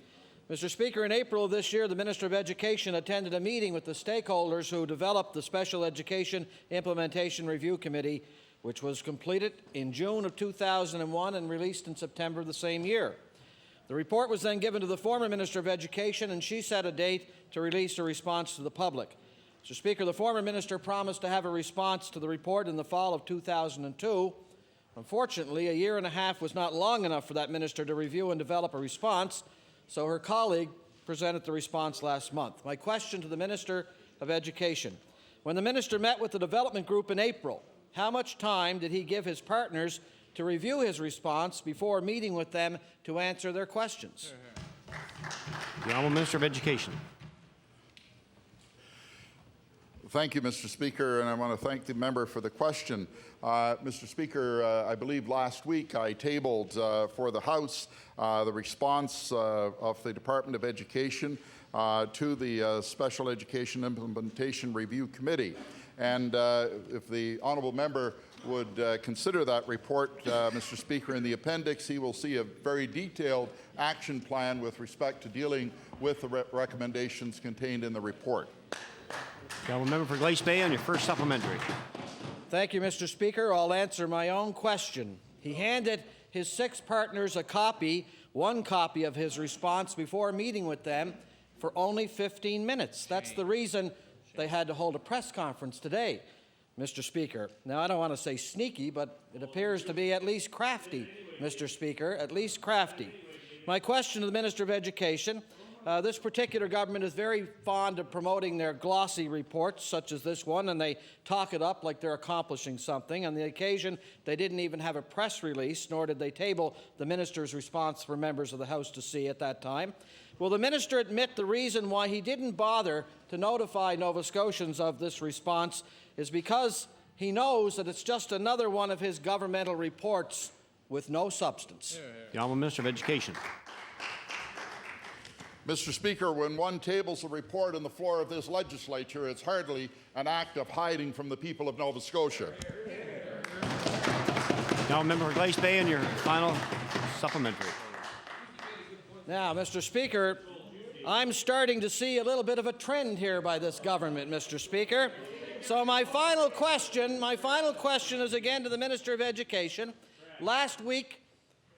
Mr. Speaker, in April of this year, the Minister of Education attended a meeting with the stakeholders who developed the Special Education Implementation Review Committee, which was completed in June of 2001 and released in September of the same year. The report was then given to the former Minister of Education, and she set a date to release a response to the public. Mr. Speaker, the former minister promised to have a response to the report in the fall of 2002. Unfortunately, a year and a half was not long enough for that minister to review and develop a response, so her colleague presented the response last month. My question to the Minister of Education: when the minister met with the development group in April, how much time did he give his partners to review his response before meeting with them to answer their questions? The Honourable Minister of Education. Thank you, Mr. Speaker, and I want to thank the member for the question. Mr. Speaker, I believe last week I tabled for the House the response of the Department of Education to the Special Education Implementation Review Committee. And if the honourable member would consider that report, Mr. Speaker, in the appendix, he will see a very detailed action plan with respect to dealing with the recommendations contained in the report. The honourable member for Glace Bay on your first supplementary. Thank you, Mr. Speaker. I'll answer my own question. He handed his 6 partners one copy of his response before meeting with them for only 15 minutes. That's the reason they had to hold a press conference today, Mr. Speaker. Now, I don't want to say sneaky, but it appears to be at least crafty, Mr. Speaker, at least crafty. My question to the Minister of Education: this particular government is very fond of promoting their glossy reports, such as this one, and they talk it up like they're accomplishing something. On the occasion, they didn't even have a press release, nor did they table the minister's response for members of the House to see at that time. Will the minister admit the reason why he didn't bother to notify Nova Scotians of this response is because he knows that it's just another one of his governmental reports with no substance? The Honourable Minister of Education. Mr. Speaker, when one tables a report on the floor of this legislature, it's hardly an act of hiding from the people of Nova Scotia. Now, member for Glace Bay on your final supplementary. Now, Mr. Speaker, I'm starting to see a little bit of a trend here by this government, Mr. Speaker. So my final question is again to the Minister of Education. Last week,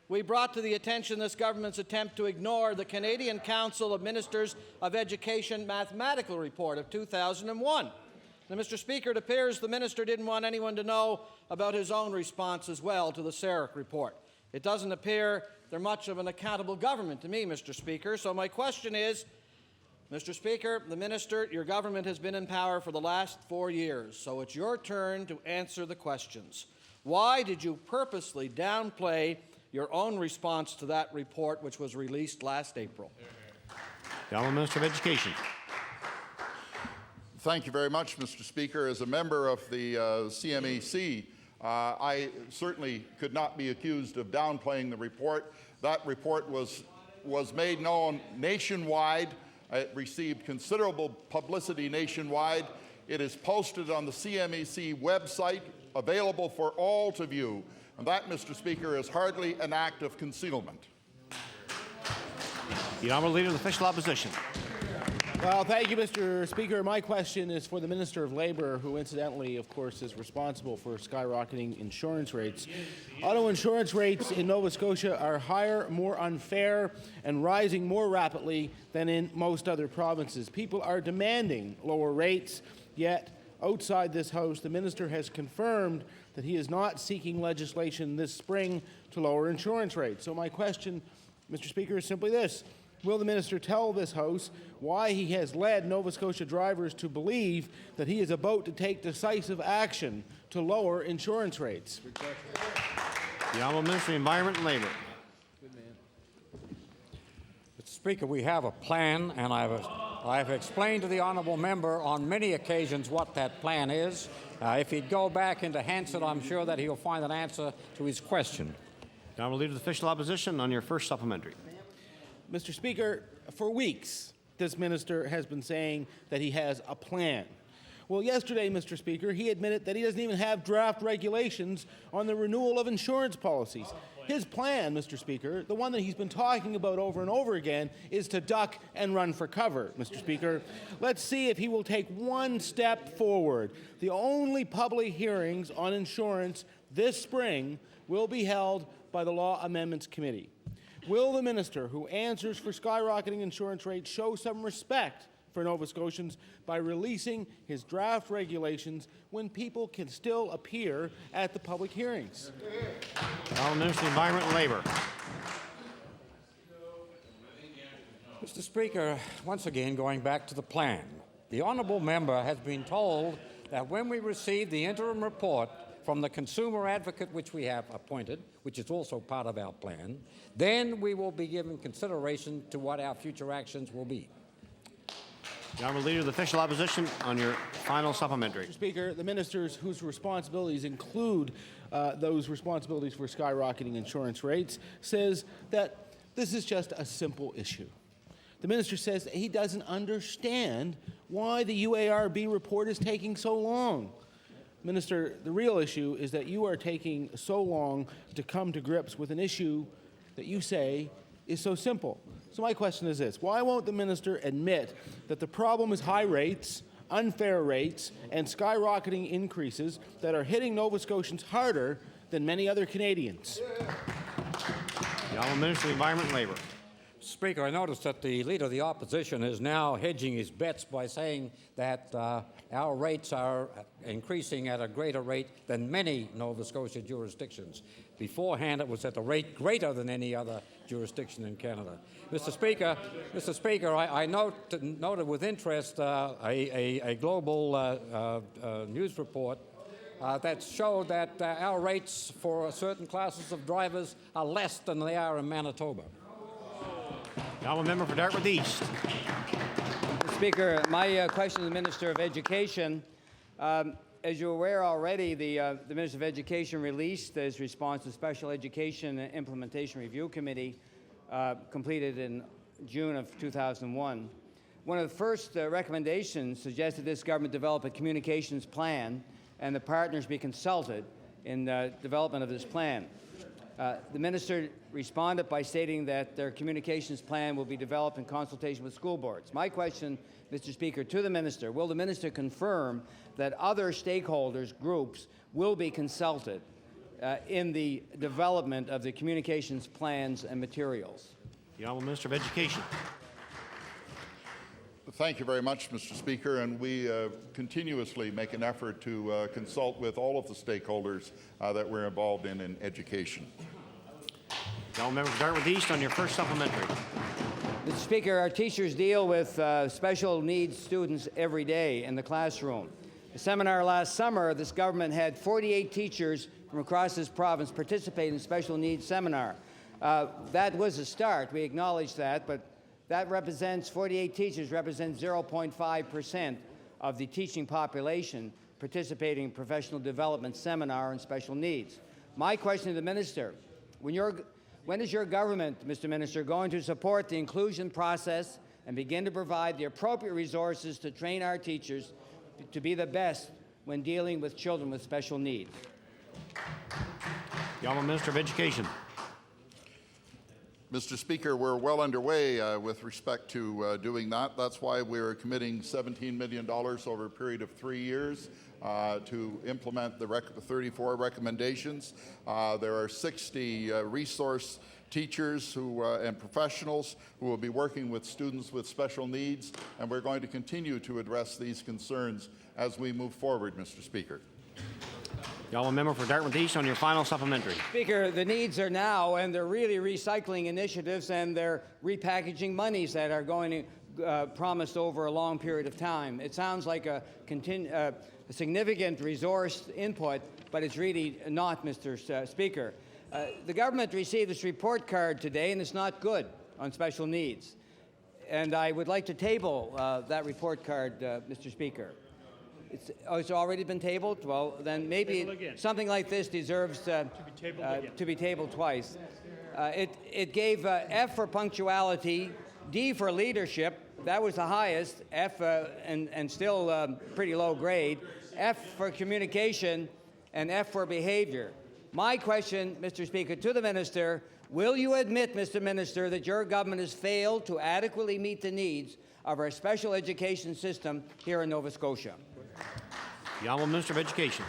we brought to the attention this government's attempt to ignore the Canadian Council of Ministers of Education mathematical report of 2001. Now, Mr. Speaker, it appears the minister didn't want anyone to know about his own response as well to the CEREC report. It doesn't appear they're much of an accountable government to me, Mr. Speaker. So my question is, Mr. Speaker, the minister, your government has been in power for the last 4 years, so it's your turn to answer the questions. Why did you purposely downplay your own response to that report, which was released last April? The Honourable Minister of Education. Thank you very much, Mr. Speaker. As a member of the CMEC, I certainly could not be accused of downplaying the report. That report was made known nationwide. It received considerable publicity nationwide. It is posted on the CMEC website, available for all to view. And that, Mr. Speaker, is hardly an act of concealment. The Honourable Leader of the Official Opposition. Well, thank you, Mr. Speaker. My question is for the Minister of Labour, who incidentally, of course, is responsible for skyrocketing insurance rates. Auto insurance rates in Nova Scotia are higher, more unfair, and rising more rapidly than in most other provinces. People are demanding lower rates, yet outside this House, the Minister has confirmed that he is not seeking legislation this spring to lower insurance rates. So my question, Mr. Speaker, is simply this. Will the minister tell this House why he has led Nova Scotia drivers to believe that he is about to take decisive action to lower insurance rates? The Honourable Minister of Environment and Labour. Mr. Speaker, we have a plan, and I have a I've explained to the honourable member on many occasions what that plan is. If he'd go back into Hansard, I'm sure that he'll find an answer to his question. The Honourable Leader of the Official Opposition on your first supplementary. Mr. Speaker, for weeks, this minister has been saying that he has a plan. Well, yesterday, Mr. Speaker, he admitted that he doesn't even have draft regulations on the renewal of insurance policies. His plan, Mr. Speaker, the one that he's been talking about over and over again, is to duck and run for cover, Mr. Speaker. Let's see if he will take one step forward. The only public hearings on insurance this spring will be held by the Law Amendments Committee. Will the minister who answers for skyrocketing insurance rates show some respect for Nova Scotians by releasing his draft regulations when people can still appear at the public hearings? Honourable Minister of the Environment and Labour. Mr. Speaker, once again going back to the plan. The honourable member has been told that when we receive the interim report from the consumer advocate, which we have appointed, which is also part of our plan, then we will be giving consideration to what our future actions will be. The Honourable Leader of the Official Opposition on your final supplementary. Mr. Speaker, the ministers whose responsibilities include those responsibilities for skyrocketing insurance rates says that this is just a simple issue. The minister says that he doesn't understand why the UARB report is taking so long. Minister, the real issue is that you are taking so long to come to grips with an issue that you say is so simple. So my question is this: why won't the minister admit that the problem is high rates, unfair rates, and skyrocketing increases that are hitting Nova Scotians harder than many other Canadians? The Honourable Minister of the Environment and Labour. Speaker, I noticed that the Leader of the Opposition is now hedging his bets by saying that our rates are increasing at a greater rate than many Nova Scotia jurisdictions. Beforehand, it was at a rate greater than any other jurisdiction in Canada. Mr. Speaker, I noted with interest a global news report that showed that our rates for certain classes of drivers are less than they are in Manitoba. The Honourable Member for Dartmouth East. Mr. Speaker, my question to the Minister of Education. As you're aware already, the Minister of Education released his response to Special Education Implementation Review Committee completed in June of 2001. One of the first recommendations suggested this government develop a communications plan and the partners be consulted in the development of this plan. The minister responded by stating that their communications plan will be developed in consultation with school boards. My question, Mr. Speaker, to the minister: will the minister confirm that other stakeholders, groups, will be consulted in the development of the communications plans and materials? The Honourable Minister of Education. Thank you very much, Mr. Speaker, and we continuously make an effort to consult with all of the stakeholders that we're involved in education. The Honourable Member for Dartmouth East on your first supplementary. Mr. Speaker, our teachers deal with special needs students every day in the classroom. A seminar last summer, this government had 48 teachers from across this province participate in a special needs seminar. That was a start, we acknowledge that, but that represents, 48 teachers represents 0.5% of the teaching population participating in professional development seminar on special needs. My question to the minister: when is your government, Mr. Minister, going to support the inclusion process and begin to provide the appropriate resources to train our teachers to be the best when dealing with children with special needs? The Honourable Minister of Education. Mr. Speaker, we're well underway with respect to doing that. That's why we're committing $17 million over a period of 3 years to implement the 34 recommendations. There are 60 resource teachers and professionals who will be working with students with special needs, and we're going to continue to address these concerns as we move forward, Mr. Speaker. The Honourable Member for Dartmouth East on your final supplementary. Speaker, the needs are now, and they're really recycling initiatives, and they're repackaging monies that are going to promised over a long period of time. It sounds like a significant resource input, but it's really not, Mr. Speaker. The government received this report card today, and it's not good on special needs. and I would like to table that report card, Mr. Speaker. It's already been tabled? Well, then maybe something like this deserves to be tabled twice. It gave F for punctuality, D for leadership. That was the highest, F and still pretty low grade. F for communication, and F for behavior. My question, Mr. Speaker, to the Minister, will you admit, Mr. Minister, that your government has failed to adequately meet the needs of our special education system here in Nova Scotia? The Honourable Minister of Education.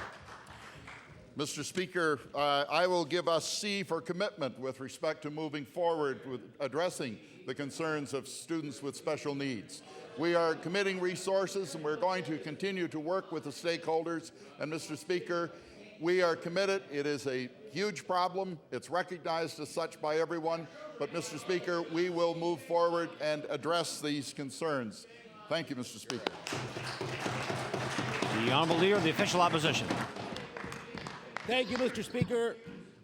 Mr. Speaker, I will give us C for commitment with respect to moving forward with addressing the concerns of students with special needs. We are committing resources, and we're going to continue to work with the stakeholders. And Mr. Speaker, we are committed. It is a huge problem. It's recognized as such by everyone. But, Mr. Speaker, we will move forward and address these concerns. Thank you, Mr. Speaker. The Honourable Leader of the Official Opposition. Thank you, Mr. Speaker.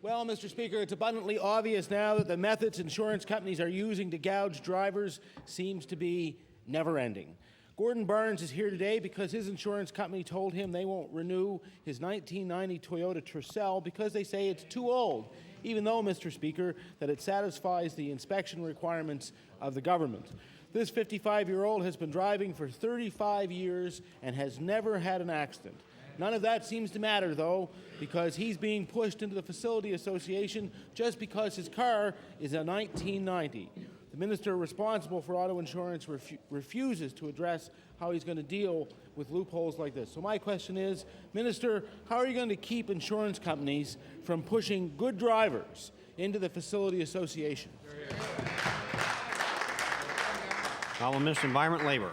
Well, Mr. Speaker, it's abundantly obvious now that the methods insurance companies are using to gouge drivers seems to be never-ending. Gordon Barnes is here today because his insurance company told him they won't renew his 1990 Toyota Tercel because they say it's too old, even though, Mr. Speaker, that it satisfies the inspection requirements of the government. This 55-year-old has been driving for 35 years and has never had an accident. None of that seems to matter, though, because he's being pushed into the Facility Association just because his car is a 1990. The minister responsible for auto insurance refuses to address how he's going to deal with loopholes like this. So my question is, Minister, how are you going to keep insurance companies from pushing good drivers into the Facility Association? Honourable Minister of Environment and Labour.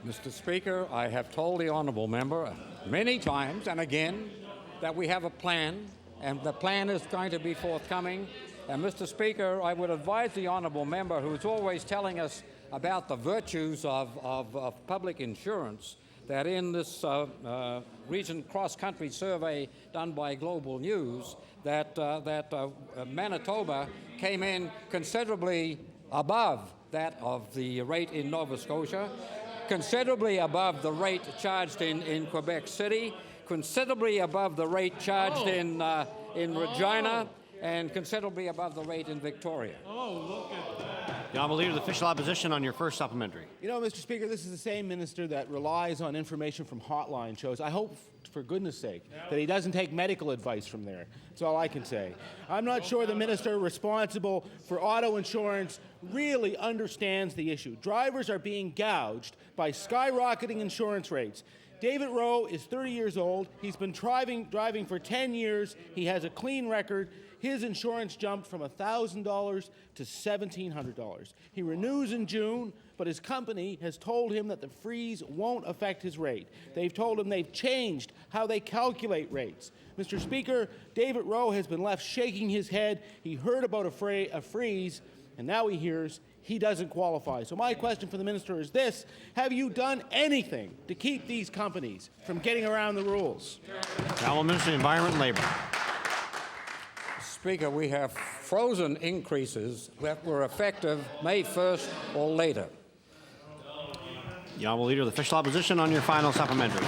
Mr. Speaker, I have told the honourable member many times and again that we have a plan, and the plan is going to be forthcoming. And, Mr. Speaker, I would advise the honourable member, who's always telling us about the virtues of public insurance, that in this recent cross-country survey done by Global News, that Manitoba came in considerably above that of the rate in Nova Scotia, considerably above the rate charged in Quebec City, considerably above the rate charged in Regina, and considerably above the rate in Victoria. Oh, look at that. The Honourable Leader of the Official Opposition on your first supplementary. You know, Mr. Speaker, this is the same minister that relies on information from hotline shows. I hope, for goodness sake, that he doesn't take medical advice from there. That's all I can say. I'm not sure the minister responsible for auto insurance really understands the issue. Drivers are being gouged by skyrocketing insurance rates. David Rowe is 30 years old. He's been driving for 10 years. He has a clean record. His insurance jumped from $1,000 to $1,700. He renews in June, but his company has told him that the freeze won't affect his rate. They've told him they've changed how they calculate rates. Mr. Speaker, David Rowe has been left shaking his head. He heard about a freeze, and now he hears he doesn't qualify. So my question for the minister is this: have you done anything to keep these companies from getting around the rules? Honourable Minister of Environment and Labour. Speaker, we have frozen increases that were effective May 1st or later. The Honourable Leader of the Official Opposition on your final supplementary.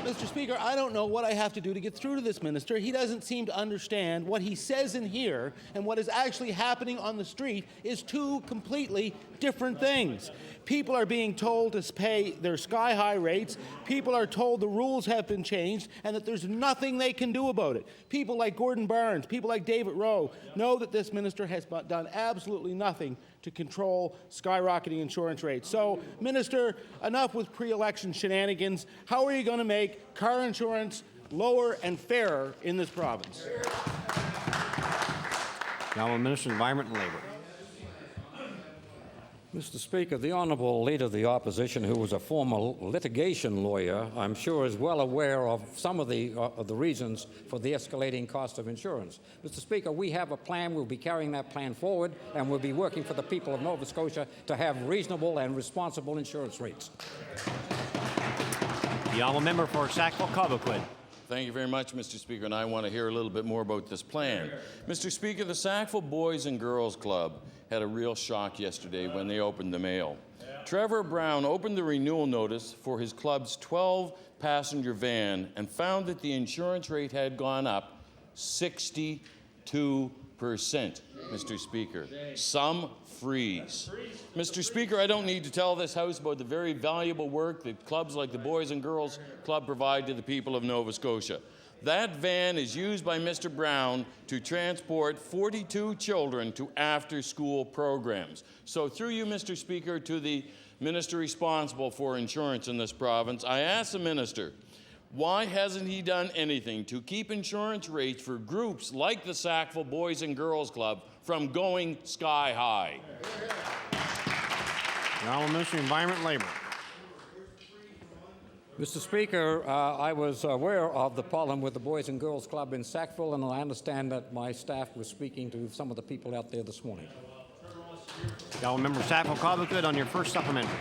Mr. Speaker, I don't know what I have to do to get through to this minister. He doesn't seem to understand what he says in here and what is actually happening on the street is two completely different things. People are being told to pay their sky-high rates. People are told the rules have been changed and that there's nothing they can do about it. People like Gordon Barnes, people like David Rowe know that this minister has done absolutely nothing to control skyrocketing insurance rates. So, Minister, enough with pre-election shenanigans. How are you going to make car insurance lower and fairer in this province? The Honourable Minister of Environment and Labour. Mr. Speaker, the Honourable Leader of the Opposition, who was a former litigation lawyer, I'm sure is well aware of some of the reasons for the escalating cost of insurance. Mr. Speaker, we have a plan. We'll be carrying that plan forward, and we'll be working for the people of Nova Scotia to have reasonable and responsible insurance rates. The Honourable Member for Sackville-Cobequid. Thank you very much, Mr. Speaker, and I want to hear a little bit more about this plan. Mr. Speaker, the Sackville Boys and Girls Club had a real shock yesterday when they opened the mail. Trevor Brown opened the renewal notice for his club's 12-passenger van and found that the insurance rate had gone up 62%, Mr. Speaker. Some freeze. Mr. Speaker, I don't need to tell this House about the very valuable work that clubs like the Boys and Girls Club provide to the people of Nova Scotia. That van is used by Mr. Brown to transport 42 children to after-school programs. So through you, Mr. Speaker, to the minister responsible for insurance in this province, I ask the minister, why hasn't he done anything to keep insurance rates for groups like the Sackville Boys and Girls Club from going sky high? The Honourable Minister of Environment and Labour. Mr. Speaker, I was aware of the problem with the Boys and Girls Club in Sackville, and I understand that my staff was speaking to some of the people out there this morning. The Honourable Member Sackville-Cobequid on your first supplementary.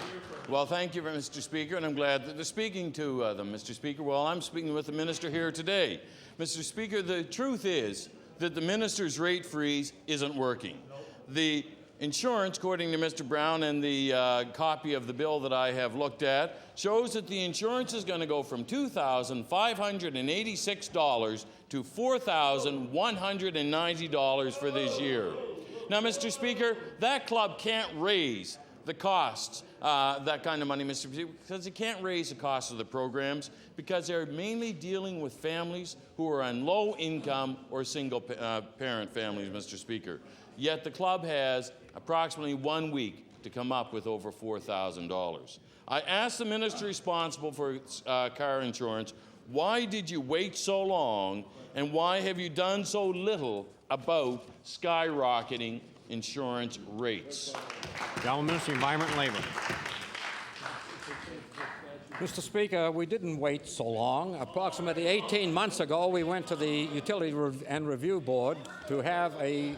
Well, thank you, Mr. Speaker, and I'm glad that they're speaking to them, Mr. Speaker. Well, I'm speaking with the minister here today. Mr. Speaker, the truth is that the minister's rate freeze isn't working. The insurance, according to Mr. Brown and the copy of the bill that I have looked at, shows that the insurance is going to go from $2,586 to $4,190 for this year. Now, Mr. Speaker, that club can't raise the costs, that kind of money, Mr. Speaker, because it can't raise the cost of the programs because they're mainly dealing with families who are on low income or single parent families, Mr. Speaker. Yet the club has approximately 1 week to come up with over $4,000. I asked the minister responsible for car insurance, why did you wait so long and why have you done so little about skyrocketing insurance rates? The Honourable Minister of Environment and Labour. Mr. Speaker, we didn't wait so long. Approximately 18 months ago, we went to the Utility and Review Board to have a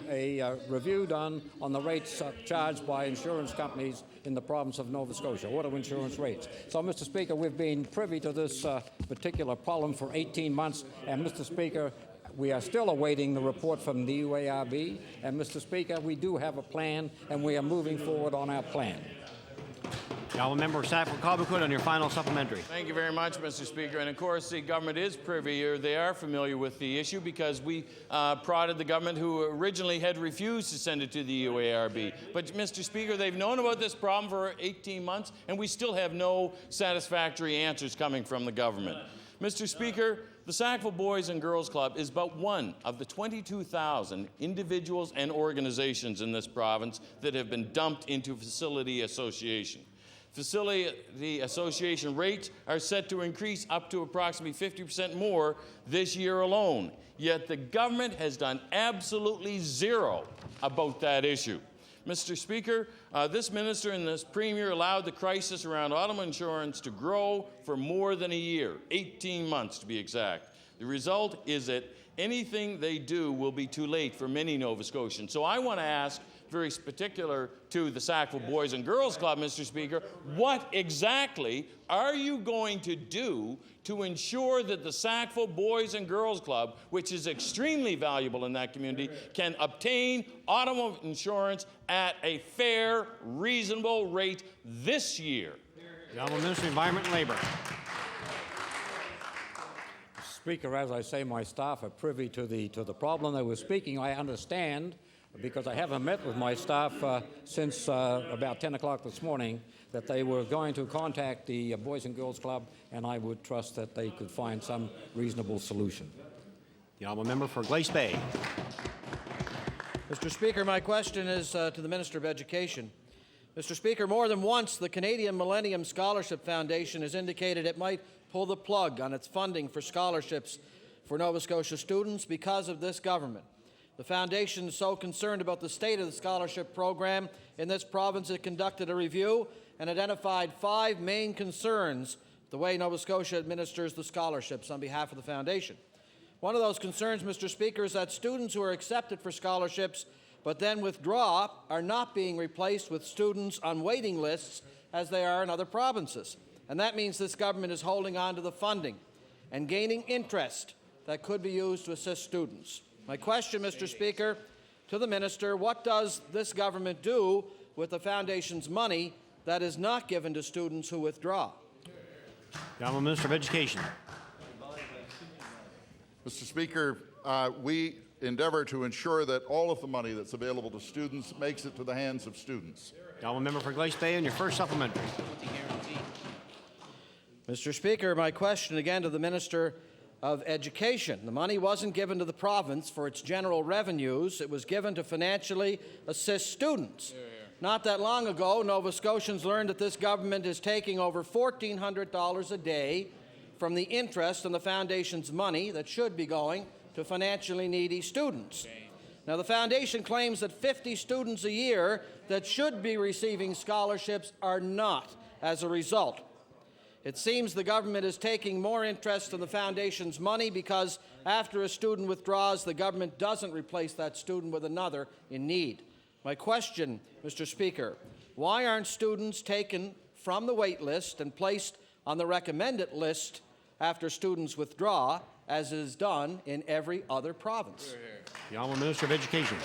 review done on the rates charged by insurance companies in the province of Nova Scotia, auto insurance rates. So, Mr. Speaker, we've been privy to this particular problem for 18 months, and Mr. Speaker, we are still awaiting the report from the UARB, and Mr. Speaker, we do have a plan, and we are moving forward on our plan. The Honourable Member Sackville-Cobequid on your final supplementary. Thank you very much, Mr. Speaker. And of course, the government is privy, or they are familiar with the issue because we prodded the government who originally had refused to send it to the UARB. But, Mr. Speaker, they've known about this problem for 18 months, and we still have no satisfactory answers coming from the government. Mr. Speaker, the Sackville Boys and Girls Club is but one of the 22,000 individuals and organizations in this province that have been dumped into facility association. Facility association rates are set to increase up to approximately 50% more this year alone. Yet the government has done absolutely zero about that issue. Mr. Speaker, this minister and this premier allowed the crisis around auto insurance to grow for more than a year, 18 months to be exact. The result is that anything they do will be too late for many Nova Scotians. So I want to ask, very particular to the Sackville Boys and Girls Club, Mr. Speaker, what exactly are you going to do to ensure that the Sackville Boys and Girls Club, which is extremely valuable in that community, can obtain auto insurance at a fair, reasonable rate this year? The Honourable Minister of Environment and Labour. Speaker, as I say, my staff are privy to the problem that we're speaking. I understand, because I haven't met with my staff since about 10 o'clock this morning, that they were going to contact the Boys and Girls Club, and I would trust that they could find some reasonable solution. The Honourable Member for Glace Bay. Mr. Speaker, my question is to the Minister of Education. Mr. Speaker, more than once, the Canadian Millennium Scholarship Foundation has indicated it might pull the plug on its funding for scholarships for Nova Scotia students because of this government. The foundation is so concerned about the state of the scholarship program in this province, it conducted a review and identified 5 main concerns the way Nova Scotia administers the scholarships on behalf of the foundation. One of those concerns, Mr. Speaker, is that students who are accepted for scholarships but then withdraw are not being replaced with students on waiting lists as they are in other provinces. And that means this government is holding on to the funding. and gaining interest that could be used to assist students. My question, Mr. Speaker, to the Minister, what does this government do with the Foundation's money that is not given to students who withdraw? The Honourable Minister of Education. Mr. Speaker, we endeavour to ensure that all of the money that's available to students makes it to the hands of students. The Honourable Member for Glace Bay on your first supplementary. Mr. Speaker, my question again to the Minister of Education. The money wasn't given to the province for its general revenues. It was given to financially assist students. Not that long ago, Nova Scotians learned that this government is taking over $1,400 a day from the interest on the Foundation's money that should be going to financially needy students. Now, the Foundation claims that 50 students a year that should be receiving scholarships are not as a result. It seems the government is taking more interest in the Foundation's money because after a student withdraws, the government doesn't replace that student with another in need. My question, Mr. Speaker, why aren't students taken from the wait list and placed on the recommended list after students withdraw, as is done in every other province? The Honourable Minister of Education.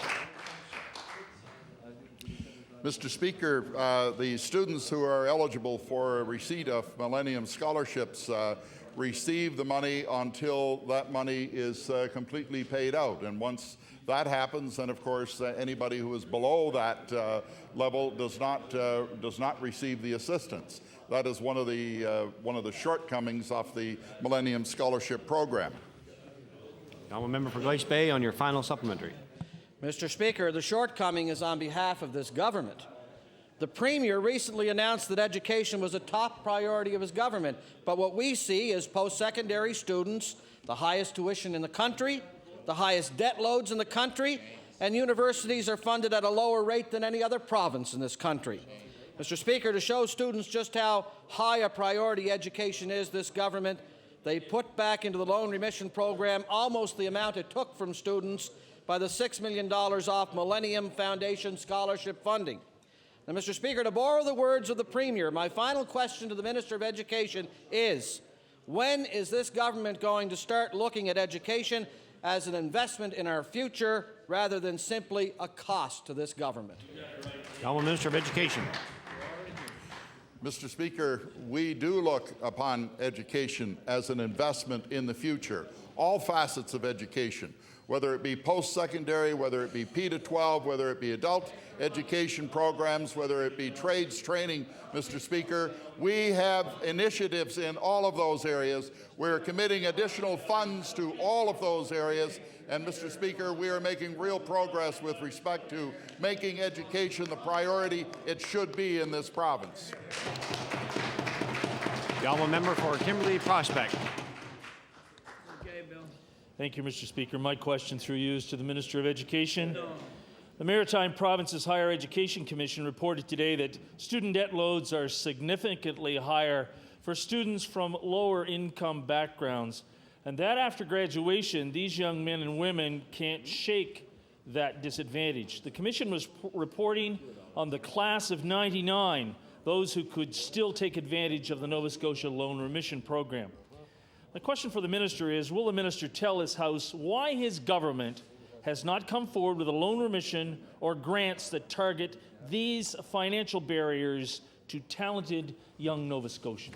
Mr. Speaker, the students who are eligible for receipt of Millennium Scholarships receive the money until that money is completely paid out. And once that happens, then of course anybody who is below that level does not receive the assistance. That is one of the shortcomings of the Millennium Scholarship Program. The Honourable Member for Glace Bay on your final supplementary. Mr. Speaker, the shortcoming is on behalf of this government. The Premier recently announced that education was a top priority of his government, but what we see is post-secondary students, the highest tuition in the country, the highest debt loads in the country, and universities are funded at a lower rate than any other province in this country. Mr. Speaker, to show students just how high a priority education is, this government, they put back into the loan remission program almost the amount it took from students by the $6 million off Millennium Foundation scholarship funding. Now, Mr. Speaker, to borrow the words of the Premier, my final question to the Minister of Education is, when is this government going to start looking at education as an investment in our future rather than simply a cost to this government? The Honourable Minister of Education. Mr. Speaker, we do look upon education as an investment in the future, all facets of education, whether it be post-secondary, whether it be P-12, whether it be adult education programs, whether it be trades training, Mr. Speaker. We have initiatives in all of those areas. We're committing additional funds to all of those areas. And, Mr. Speaker, we are making real progress with respect to making education the priority it should be in this province. The Honourable Member for Kimberley Prospect. Thank you, Mr. Speaker. My question through you is to the Minister of Education. The Maritime Province's Higher Education Commission reported today that student debt loads are significantly higher for students from lower income backgrounds, and that after graduation, these young men and women can't shake that disadvantage. The Commission was reporting on the class of '99, those who could still take advantage of the Nova Scotia Loan Remission Program. The question for the Minister is, will the Minister tell his House why his government has not come forward with a loan remission or grants that target these financial barriers to talented young Nova Scotians?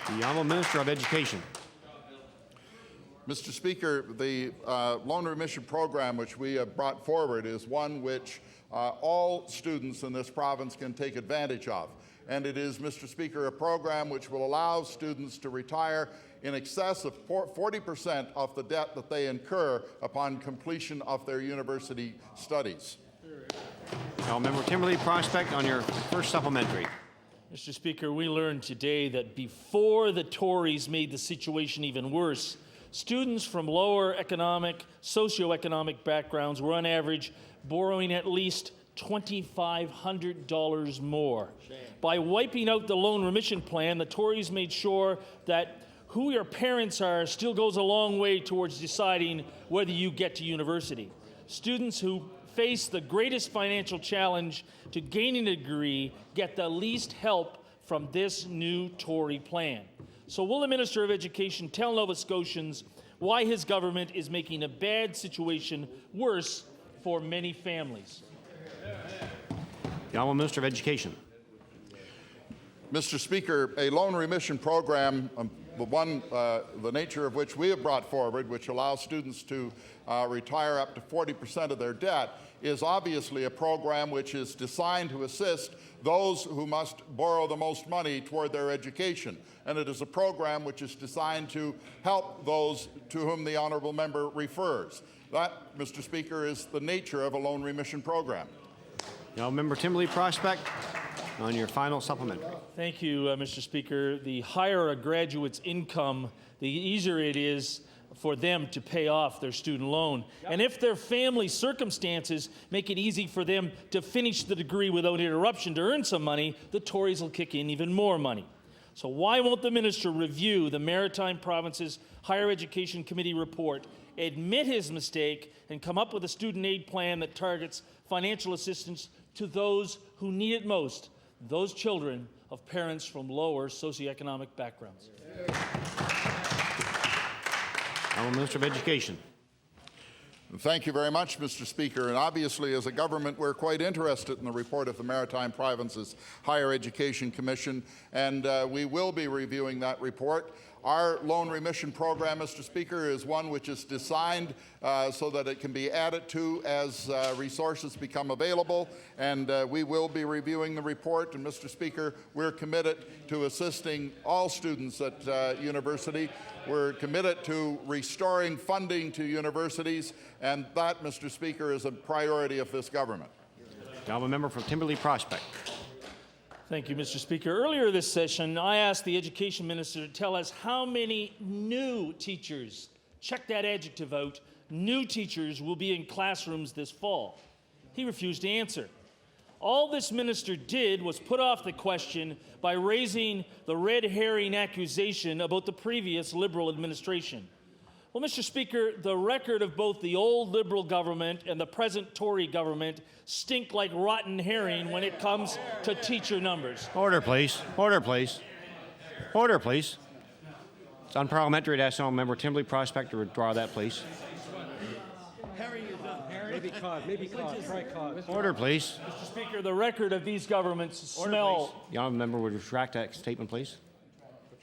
The Honourable Minister of Education. Mr. Speaker, the loan remission program which we have brought forward is one which all students in this province can take advantage of. And it is, Mr. Speaker, a program which will allow students to retire in excess of 40% of the debt that they incur upon completion of their university studies. Now, Member Kimberley Prospect on your first supplementary. Mr. Speaker, we learned today that before the Tories made the situation even worse, students from lower socioeconomic backgrounds were on average borrowing at least $2,500 more. By wiping out the loan remission plan, the Tories made sure that who your parents are still goes a long way towards deciding whether you get to university. Students who face the greatest financial challenge to gaining a degree get the least help from this new Tory plan. So will the Minister of Education tell Nova Scotians why his government is making a bad situation worse for many families? The Honourable Minister of Education. Mr. Speaker, a loan remission program, the nature of which we have brought forward, which allows students to retire up to 40% of their debt, is obviously a program which is designed to assist those who must borrow the most money toward their education. And it is a program which is designed to help those to whom the honourable member refers. That, Mr. Speaker, is the nature of a loan remission program. Now, Member Timberley Prospect, on your final supplementary. Thank you, Mr. Speaker. The higher a graduate's income, the easier it is for them to pay off their student loan. And if their family circumstances make it easy for them to finish the degree without interruption to earn some money, the Tories will kick in even more money. So why won't the minister review the Maritime Province's Higher Education Committee report, admit his mistake, and come up with a student aid plan that targets financial assistance to those who need it most, those children of parents from lower socioeconomic backgrounds? Honourable Minister of Education. Thank you very much, Mr. Speaker. And obviously, as a government, we're quite interested in the report of the Maritime Province's Higher Education Commission, and we will be reviewing that report. Our loan remission program, Mr. Speaker, is one which is designed so that it can be added to as resources become available, and we will be reviewing the report. And, Mr. Speaker, we're committed to assisting all students at university. We're committed to restoring funding to universities, and that, Mr. Speaker, is a priority of this government. The honourable member from Timberley Prospect. Thank you, Mr. Speaker. Earlier this session, I asked the Education Minister to tell us how many new teachers, check that adjective out, new teachers will be in classrooms this fall. He refused to answer. All this minister did was put off the question by raising the red herring accusation about the previous Liberal administration. Well, Mr. Speaker, the record of both the old Liberal government and the present Tory government stink like rotten herring when it comes to teacher numbers. Order, please. Order, please. Order, please. It's unparliamentary to ask the member Timberley Prospect to withdraw that, please. Maybe cod. Try cod. Order, please. Mr. Speaker, the record of these governments smell. The honourable member would retract that statement, please.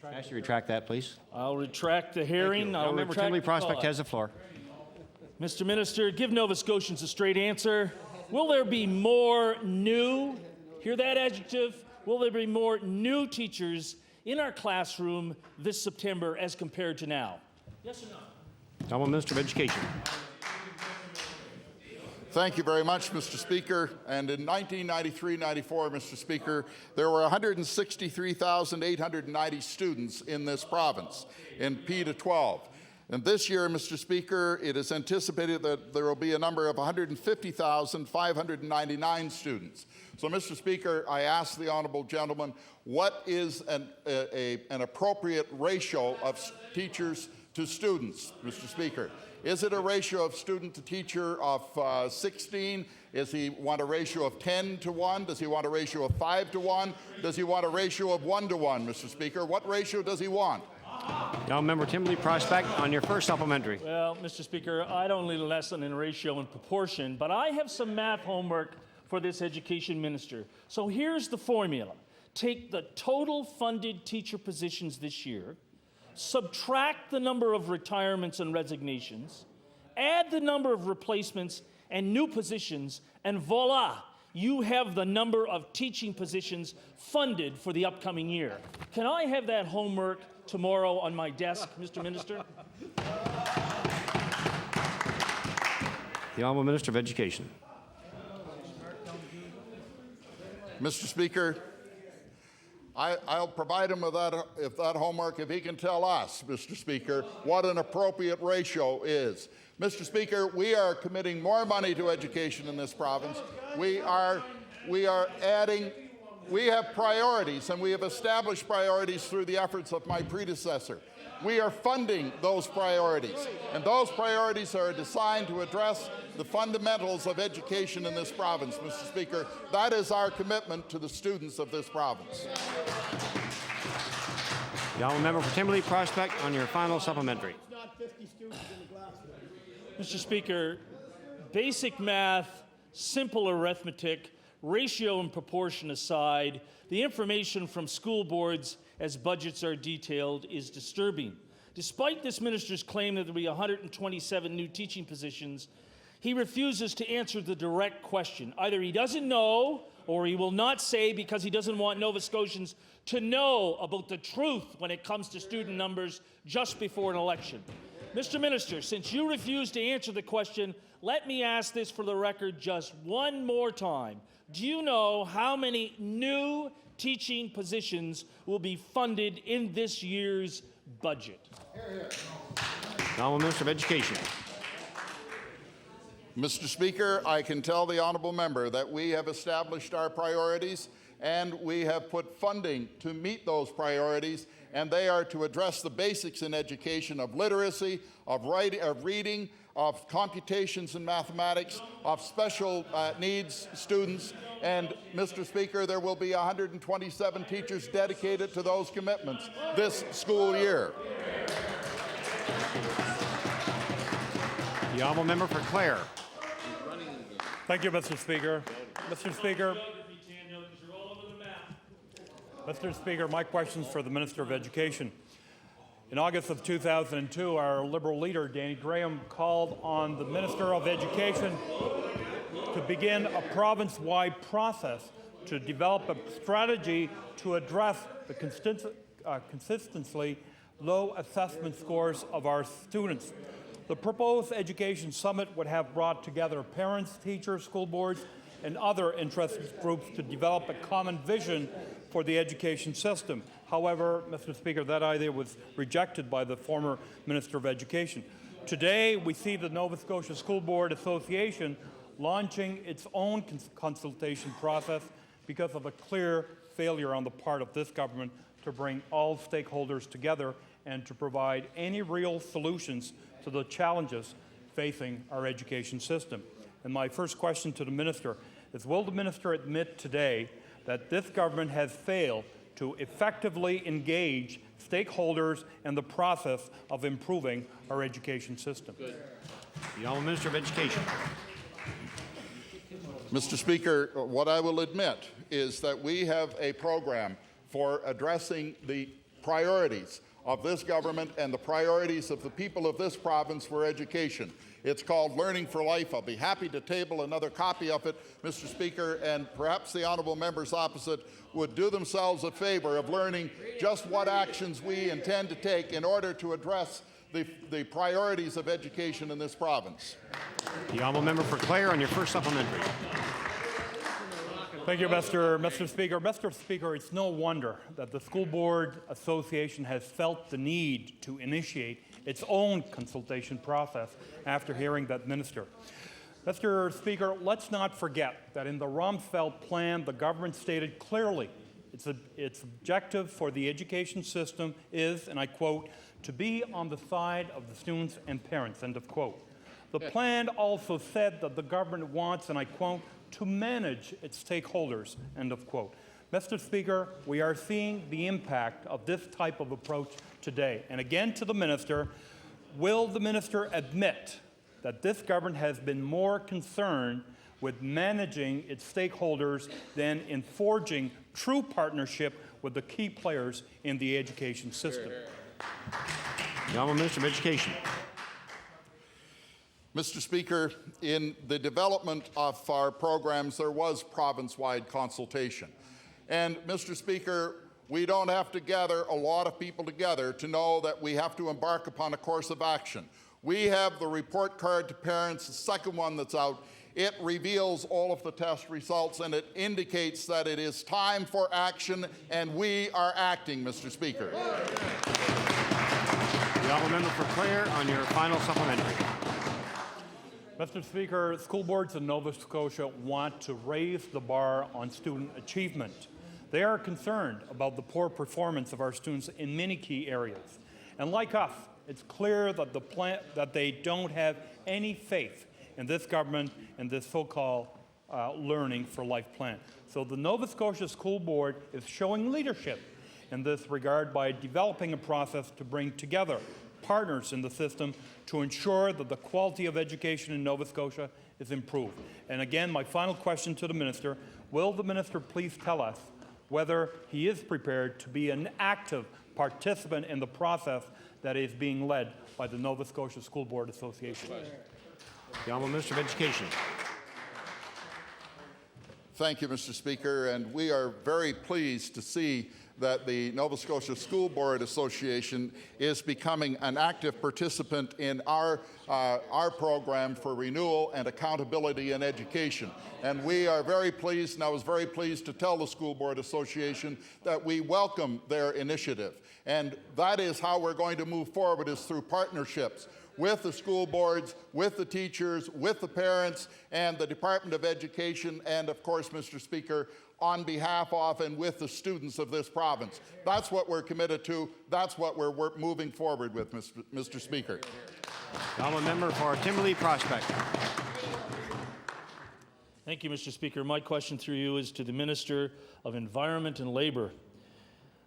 I ask you to retract that, please. I'll retract the herring. I'll member retract Timberley the Prospect cod. has the floor. Mr. Minister, give Nova Scotians a straight answer. Will there be more new, hear that adjective, will there be more new teachers in our classroom this September as compared to now? Yes or no? The honourable Minister of Education. Thank you very much, Mr. Speaker. And in 1993-94, Mr. Speaker, there were 163,890 students in this province in P to 12. And this year, Mr. Speaker, it is anticipated that there will be a number of 150,599 students. So, Mr. Speaker, I ask the honourable gentleman, what is an appropriate ratio of teachers to students, Mr. Speaker? Is it a ratio of student to teacher of 16? Does he want a ratio of 10 to 1? Does he want a ratio of 5 to 1? Does he want a ratio of 1 to 1, Mr. Speaker? What ratio does he want? Now, member Timberley Prospect, on your first supplementary. Well, Mr. Speaker, I don't need a lesson in ratio and proportion, but I have some math homework for this education minister. So here's the formula. Take the total funded teacher positions this year, subtract the number of retirements and resignations, add the number of replacements and new positions, and voila, you have the number of teaching positions funded for the upcoming year. Can I have that homework tomorrow on my desk, Mr. Minister? The Honourable Minister of Education. Mr. Speaker, I'll provide him with that homework if he can tell us, Mr. Speaker, what an appropriate ratio is. Mr. Speaker, we are committing more money to education in this province. We are adding, we have priorities, and we have established priorities through the efforts of my predecessor. We are funding those priorities, and those priorities are designed to address the fundamentals of education in this province, Mr. Speaker. That is our commitment to the students of this province. The The honourable member for Timberley Prospect on your final supplementary. Mr. Speaker, basic math, simple arithmetic, ratio and proportion aside, the information from school boards as budgets are detailed is disturbing. Despite this minister's claim that there will be 127 new teaching positions, he refuses to answer the direct question. Either he doesn't know or he will not say because he doesn't want Nova Scotians to know about the truth when it comes to student numbers just before an election. Mr. Minister, since you refuse to answer the question, let me ask this for the record just one more time. Do you know how many new teaching positions will be funded in this year's budget? The honourable Minister of Education. Mr. Speaker, I can tell the honourable member that we have established our priorities and we have put funding to meet those priorities, and they are to address the basics in education of literacy, of reading, of computations and mathematics, of special needs students. And, Mr. Speaker, there will be 127 teachers dedicated to those commitments this school year. The honourable member for Clare. Thank you, Mr. Speaker. Mr. Speaker, my question is for the Minister of Education. In August of 2002, our Liberal leader, Danny Graham, called on the Minister of Education to begin a province-wide process to develop a strategy to address the consistently low assessment scores of our students. The proposed Education Summit would have brought together parents, teachers, school boards, and other interested groups to develop a common vision for the education system. However, Mr. Speaker, that idea was rejected by the former Minister of Education. Today, we see the Nova Scotia School Board Association launching its own consultation process because of a clear failure on the part of this government to bring all stakeholders together and to provide any real solutions to the challenges facing our education system. And my first question to the Minister is, will the Minister admit today that this government has failed to effectively engage stakeholders in the process of improving our education system? The honourable Minister of Education. Mr. Speaker, what I will admit is that we have a program for addressing the priorities of this government and the priorities of the people of this province for education. It's called Learning for Life. I'll be happy to table another copy of it, Mr. Speaker, and perhaps the honourable members opposite would do themselves a favour of learning just what actions we intend to take in order to address the priorities of education in this province. The honourable member for Clare on your first supplementary. Thank you, Mr. Speaker. Mr. Speaker, it's no wonder that the School Board Association has felt the need to initiate its own consultation process after hearing that minister. Mr. Speaker, let's not forget that in the Rumsfeld plan, the government stated clearly its objective for the education system is, and I quote, to be on the side of the students and parents, end of quote. The plan also said that the government wants, and I quote, to manage its stakeholders, end of quote. Mr. Speaker, we are seeing the impact of this type of approach today. And again to the minister, will the minister admit that this government has been more concerned with managing its stakeholders than in forging true partnership with the key players in the education system? The honourable Minister of Education. Mr. Speaker, in the development of our programs, there was province-wide consultation. And, Mr. Speaker, we don't have to gather a lot of people together to know that we have to embark upon a course of action. We have the report card to parents, the second one that's out. It reveals all of the test results, and it indicates that it is time for action, and we are acting, Mr. Speaker. The honourable member for Clare on your final supplementary. Mr. Speaker, school boards in Nova Scotia want to raise the bar on student achievement. They are concerned about the poor performance of our students in many key areas. And like us, it's clear that that they don't have any faith in this government and this so-called Learning for Life plan. So the Nova Scotia School Board is showing leadership in this regard by developing a process to bring together partners in the system to ensure that the quality of education in Nova Scotia is improved. And again, my final question to the Minister, will the Minister please tell us whether he is prepared to be an active participant in the process that is being led by the Nova Scotia School Board Association? The Honourable Minister of Education. Thank you, Mr. Speaker, and we are very pleased to see that the Nova Scotia School Board Association is becoming an active participant in our program for renewal and accountability in education. And we are very pleased, and I was very pleased to tell the School Board Association that we welcome their initiative. And that is how we're going to move forward, is through partnerships with the school boards, with the teachers, with the parents, and the Department of Education, and of course, Mr. Speaker, on behalf of and with the students of this province. That's what we're committed to. That's what we're moving forward with, Mr. Speaker. The Honourable Member for Timberlea Prospect. Thank you, Mr. Speaker. My question through you is to the Minister of Environment and Labour.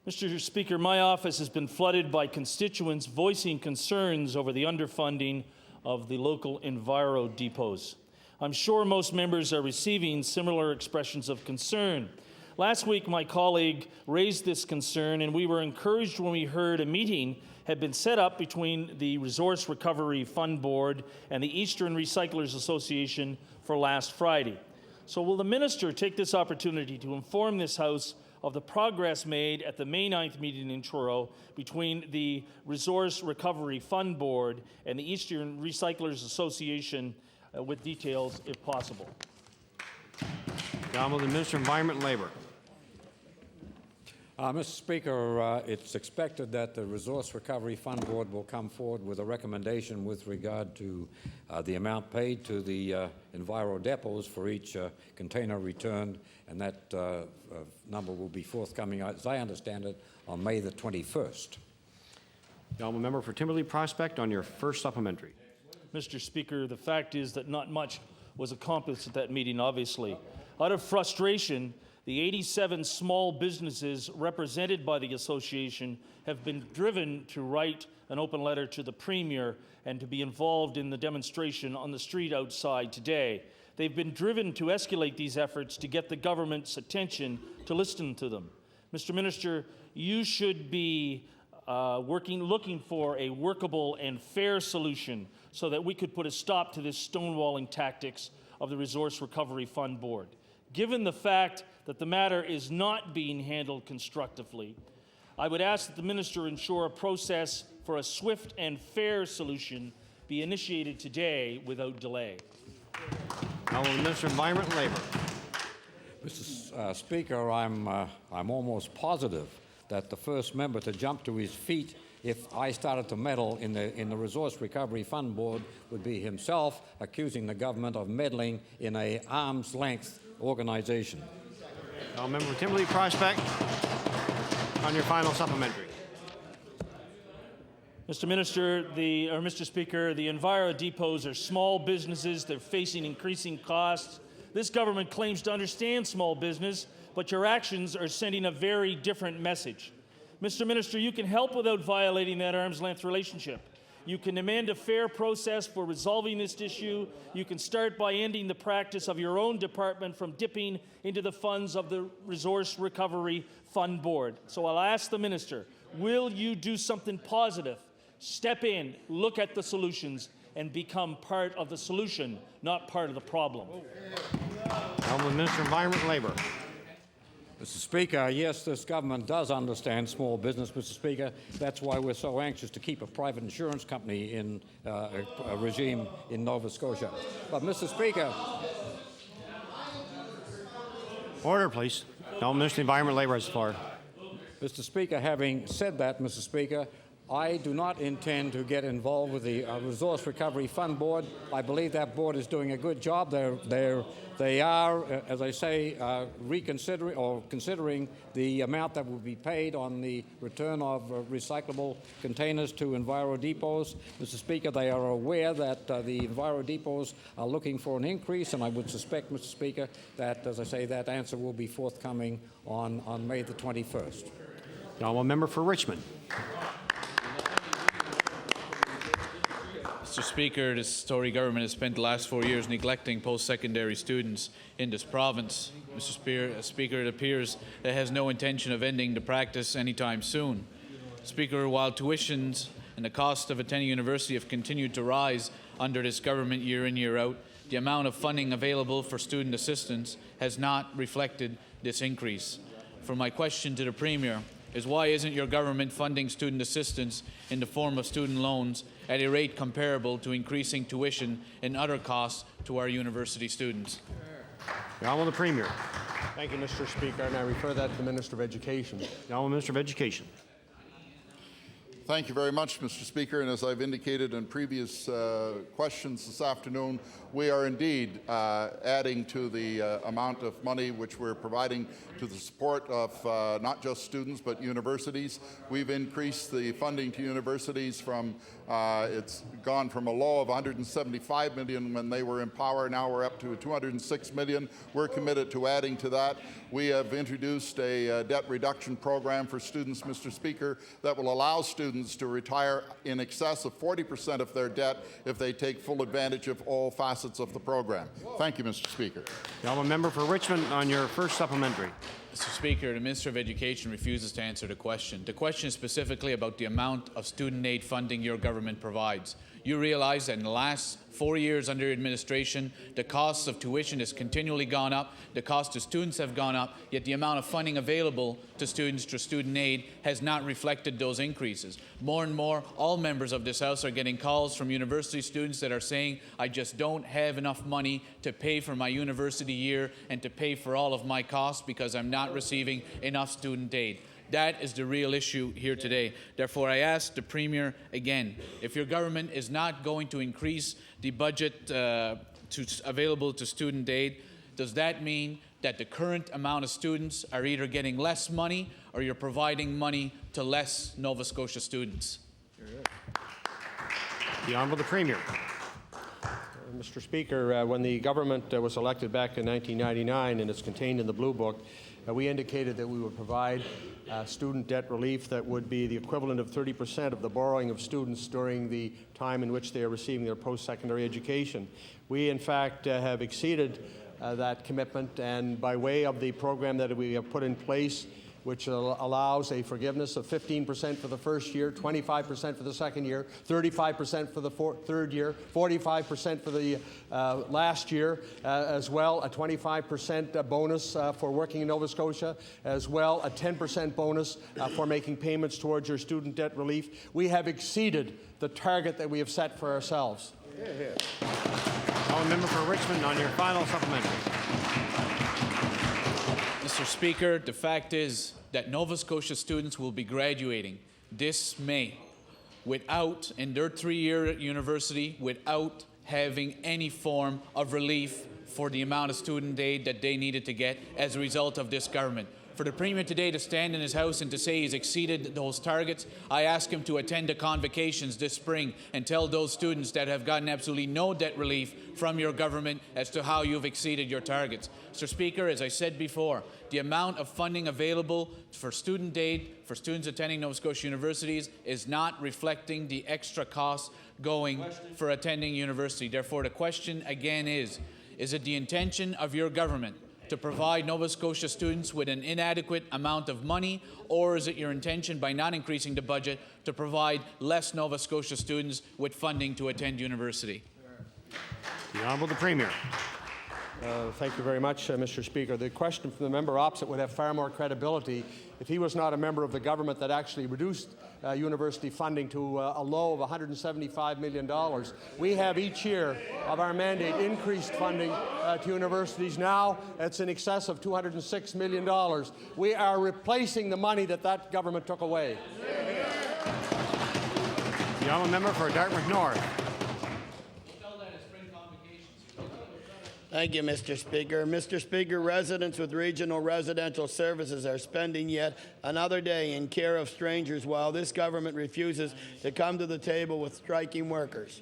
Mr. Speaker, my office has been flooded by constituents voicing concerns over the underfunding of the local Enviro depots. I'm sure most members are receiving similar expressions of concern. Last week, my colleague raised this concern, and we were encouraged when we heard a meeting had been set up between the Resource Recovery Fund Board and the Eastern Recyclers Association for last Friday. So will the Minister take this opportunity to inform this House of the progress made at the May 9th meeting in Truro between the Resource Recovery Fund Board and the Eastern Recyclers Association, with details if possible? The Honourable Minister of Environment and Labour. Mr. Speaker, it's expected that the Resource Recovery Fund Board will come forward with a recommendation with regard to the amount paid to the Enviro depots for each container returned, and that number will be forthcoming, as I understand it, on May the 21st. The Honourable Member for Timberlea Prospect on your first supplementary. Mr. Speaker, the fact is that not much was accomplished at that meeting, obviously. Out of frustration, the 87 small businesses represented by the association have been driven to write an open letter to the Premier and to be involved in the demonstration on the street outside today. They've been driven to escalate these efforts to get the government's attention to listen to them. Mr. Minister, you should be looking for a workable and fair solution so that we could put a stop to this stonewalling tactics of the Resource Recovery Fund Board. Given the fact that the matter is not being handled constructively, I would ask that the Minister ensure a process for a swift and fair solution be initiated today without delay. Honourable Minister of Environment and Labour. Mr. Speaker, I'm almost positive that the first member to jump to his feet if I started to meddle in the Resource Recovery Fund Board would be himself, accusing the government of meddling in an arm's-length organization. I'll member for Timberlea Prospect on your final supplementary. Mr. Speaker, the Enviro depots are small businesses. They're facing increasing costs. This government claims to understand small business, but your actions are sending a very different message. Mr. Minister, you can help without violating that arm's-length relationship. You can demand a fair process for resolving this issue. You can start by ending the practice of your own department from dipping into the funds of the Resource Recovery Fund Board. So I'll ask the Minister, will you do something positive? Step in, look at the solutions, and become part of the solution, not part of the problem. Honourable Minister of Environment and Labour. Mr. Speaker, yes, this government does understand small business, Mr. Speaker. That's why we're so anxious to keep a private insurance company in a regime in Nova Scotia. But, Mr. Speaker... Order, please. Honourable Minister of Environment and Labour has the floor. Mr. Speaker, having said that, Mr. Speaker, I do not intend to get involved with the Resource Recovery Fund Board. I believe that board is doing a good job. They are, as I say, reconsidering or considering the amount that will be paid on the return of recyclable containers to Enviro depots. Mr. Speaker, they are aware that the Enviro depots are looking for an increase, and I would suspect, Mr. Speaker, that, as I say, that answer will be forthcoming on May the 21st. The honourable member for Richmond. Mr. Speaker, this Tory government has spent the last 4 years neglecting post-secondary students in this province. Mr. Speaker, it appears that it has no intention of ending the practice anytime soon. Speaker, while tuitions and the cost of attending university have continued to rise under this government year in, year out, the amount of funding available for student assistance has not reflected this increase. For my question to the Premier is, why isn't your government funding student assistance in the form of student loans at a rate comparable to increasing tuition and other costs to our university students? The honourable Premier. Thank you, Mr. Speaker, and I refer that to the Minister of Education. The honourable Minister of Education. Thank you very much, Mr. Speaker. And as I've indicated in previous questions this afternoon, we are indeed adding to the amount of money which we're providing to the support of not just students but universities. We've increased the funding to universities from, it's gone from a low of $175 million when they were in power. Now we're up to $206 million. We're committed to adding to that. We have introduced a debt reduction program for students, Mr. Speaker, that will allow students to retire in excess of 40% of their debt if they take full advantage of all facets of the program. Thank you, Mr. Speaker. The honourable member for Richmond on your first supplementary. Mr. Speaker, the Minister of Education refuses to answer the question. The question is specifically about the amount of student aid funding your government provides. You realize that in the last 4 years under your administration, the costs of tuition has continually gone up, the cost to students have gone up, yet the amount of funding available to students through student aid has not reflected those increases. More and more, all members of this House are getting calls from university students that are saying, I just don't have enough money to pay for my university year and to pay for all of my costs because I'm not receiving enough student aid. That is the real issue here today. Therefore, I ask the Premier again, if your government is not going to increase the budget available to student aid, does that mean that the current amount of students are either getting less money or you're providing money to less Nova Scotia students? The honourable Premier. Mr. Speaker, when the government was elected back in 1999, and it's contained in the Blue Book, we indicated that we would provide student debt relief that would be the equivalent of 30% of the borrowing of students during the time in which they are receiving their post-secondary education. We, in fact, have exceeded that commitment, and by way of the program that we have put in place, which allows a forgiveness of 15% for the first year, 25% for the second year, 35% for the third year, 45% for the last year, as well a 25% bonus for working in Nova Scotia, as well a 10% bonus for making payments towards your student debt relief. We have exceeded the target that we have set for ourselves. Honourable member for Richmond on your final supplementary. Mr. Speaker, the fact is that Nova Scotia students will be graduating this May without, in their 3-year university, without having any form of relief for the amount of student aid that they needed to get as a result of this government. For the Premier today to stand in his house and to say he's exceeded those targets, I ask him to attend the convocations this spring and tell those students that have gotten absolutely no debt relief from your government as to how you've exceeded your targets. Mr. Speaker, as I said before, the amount of funding available for student aid for students attending Nova Scotia universities is not reflecting the extra costs going for attending university. Therefore, the question again is it the intention of your government to provide Nova Scotia students with an inadequate amount of money, or is it your intention, by not increasing the budget, to provide less Nova Scotia students with funding to attend university? The Honourable the Premier. Thank you very much, Mr. Speaker. The question from the member opposite would have far more credibility if he was not a member of the government that actually reduced university funding to a low of $175 million. We have each year of our mandate increased funding to universities. Now it's in excess of $206 million. We are replacing the money that government took away. The honourable member for Dartmouth North. Thank you, Mr. Speaker. Mr. Speaker, residents with regional residential services are spending yet another day in care of strangers while this government refuses to come to the table with striking workers.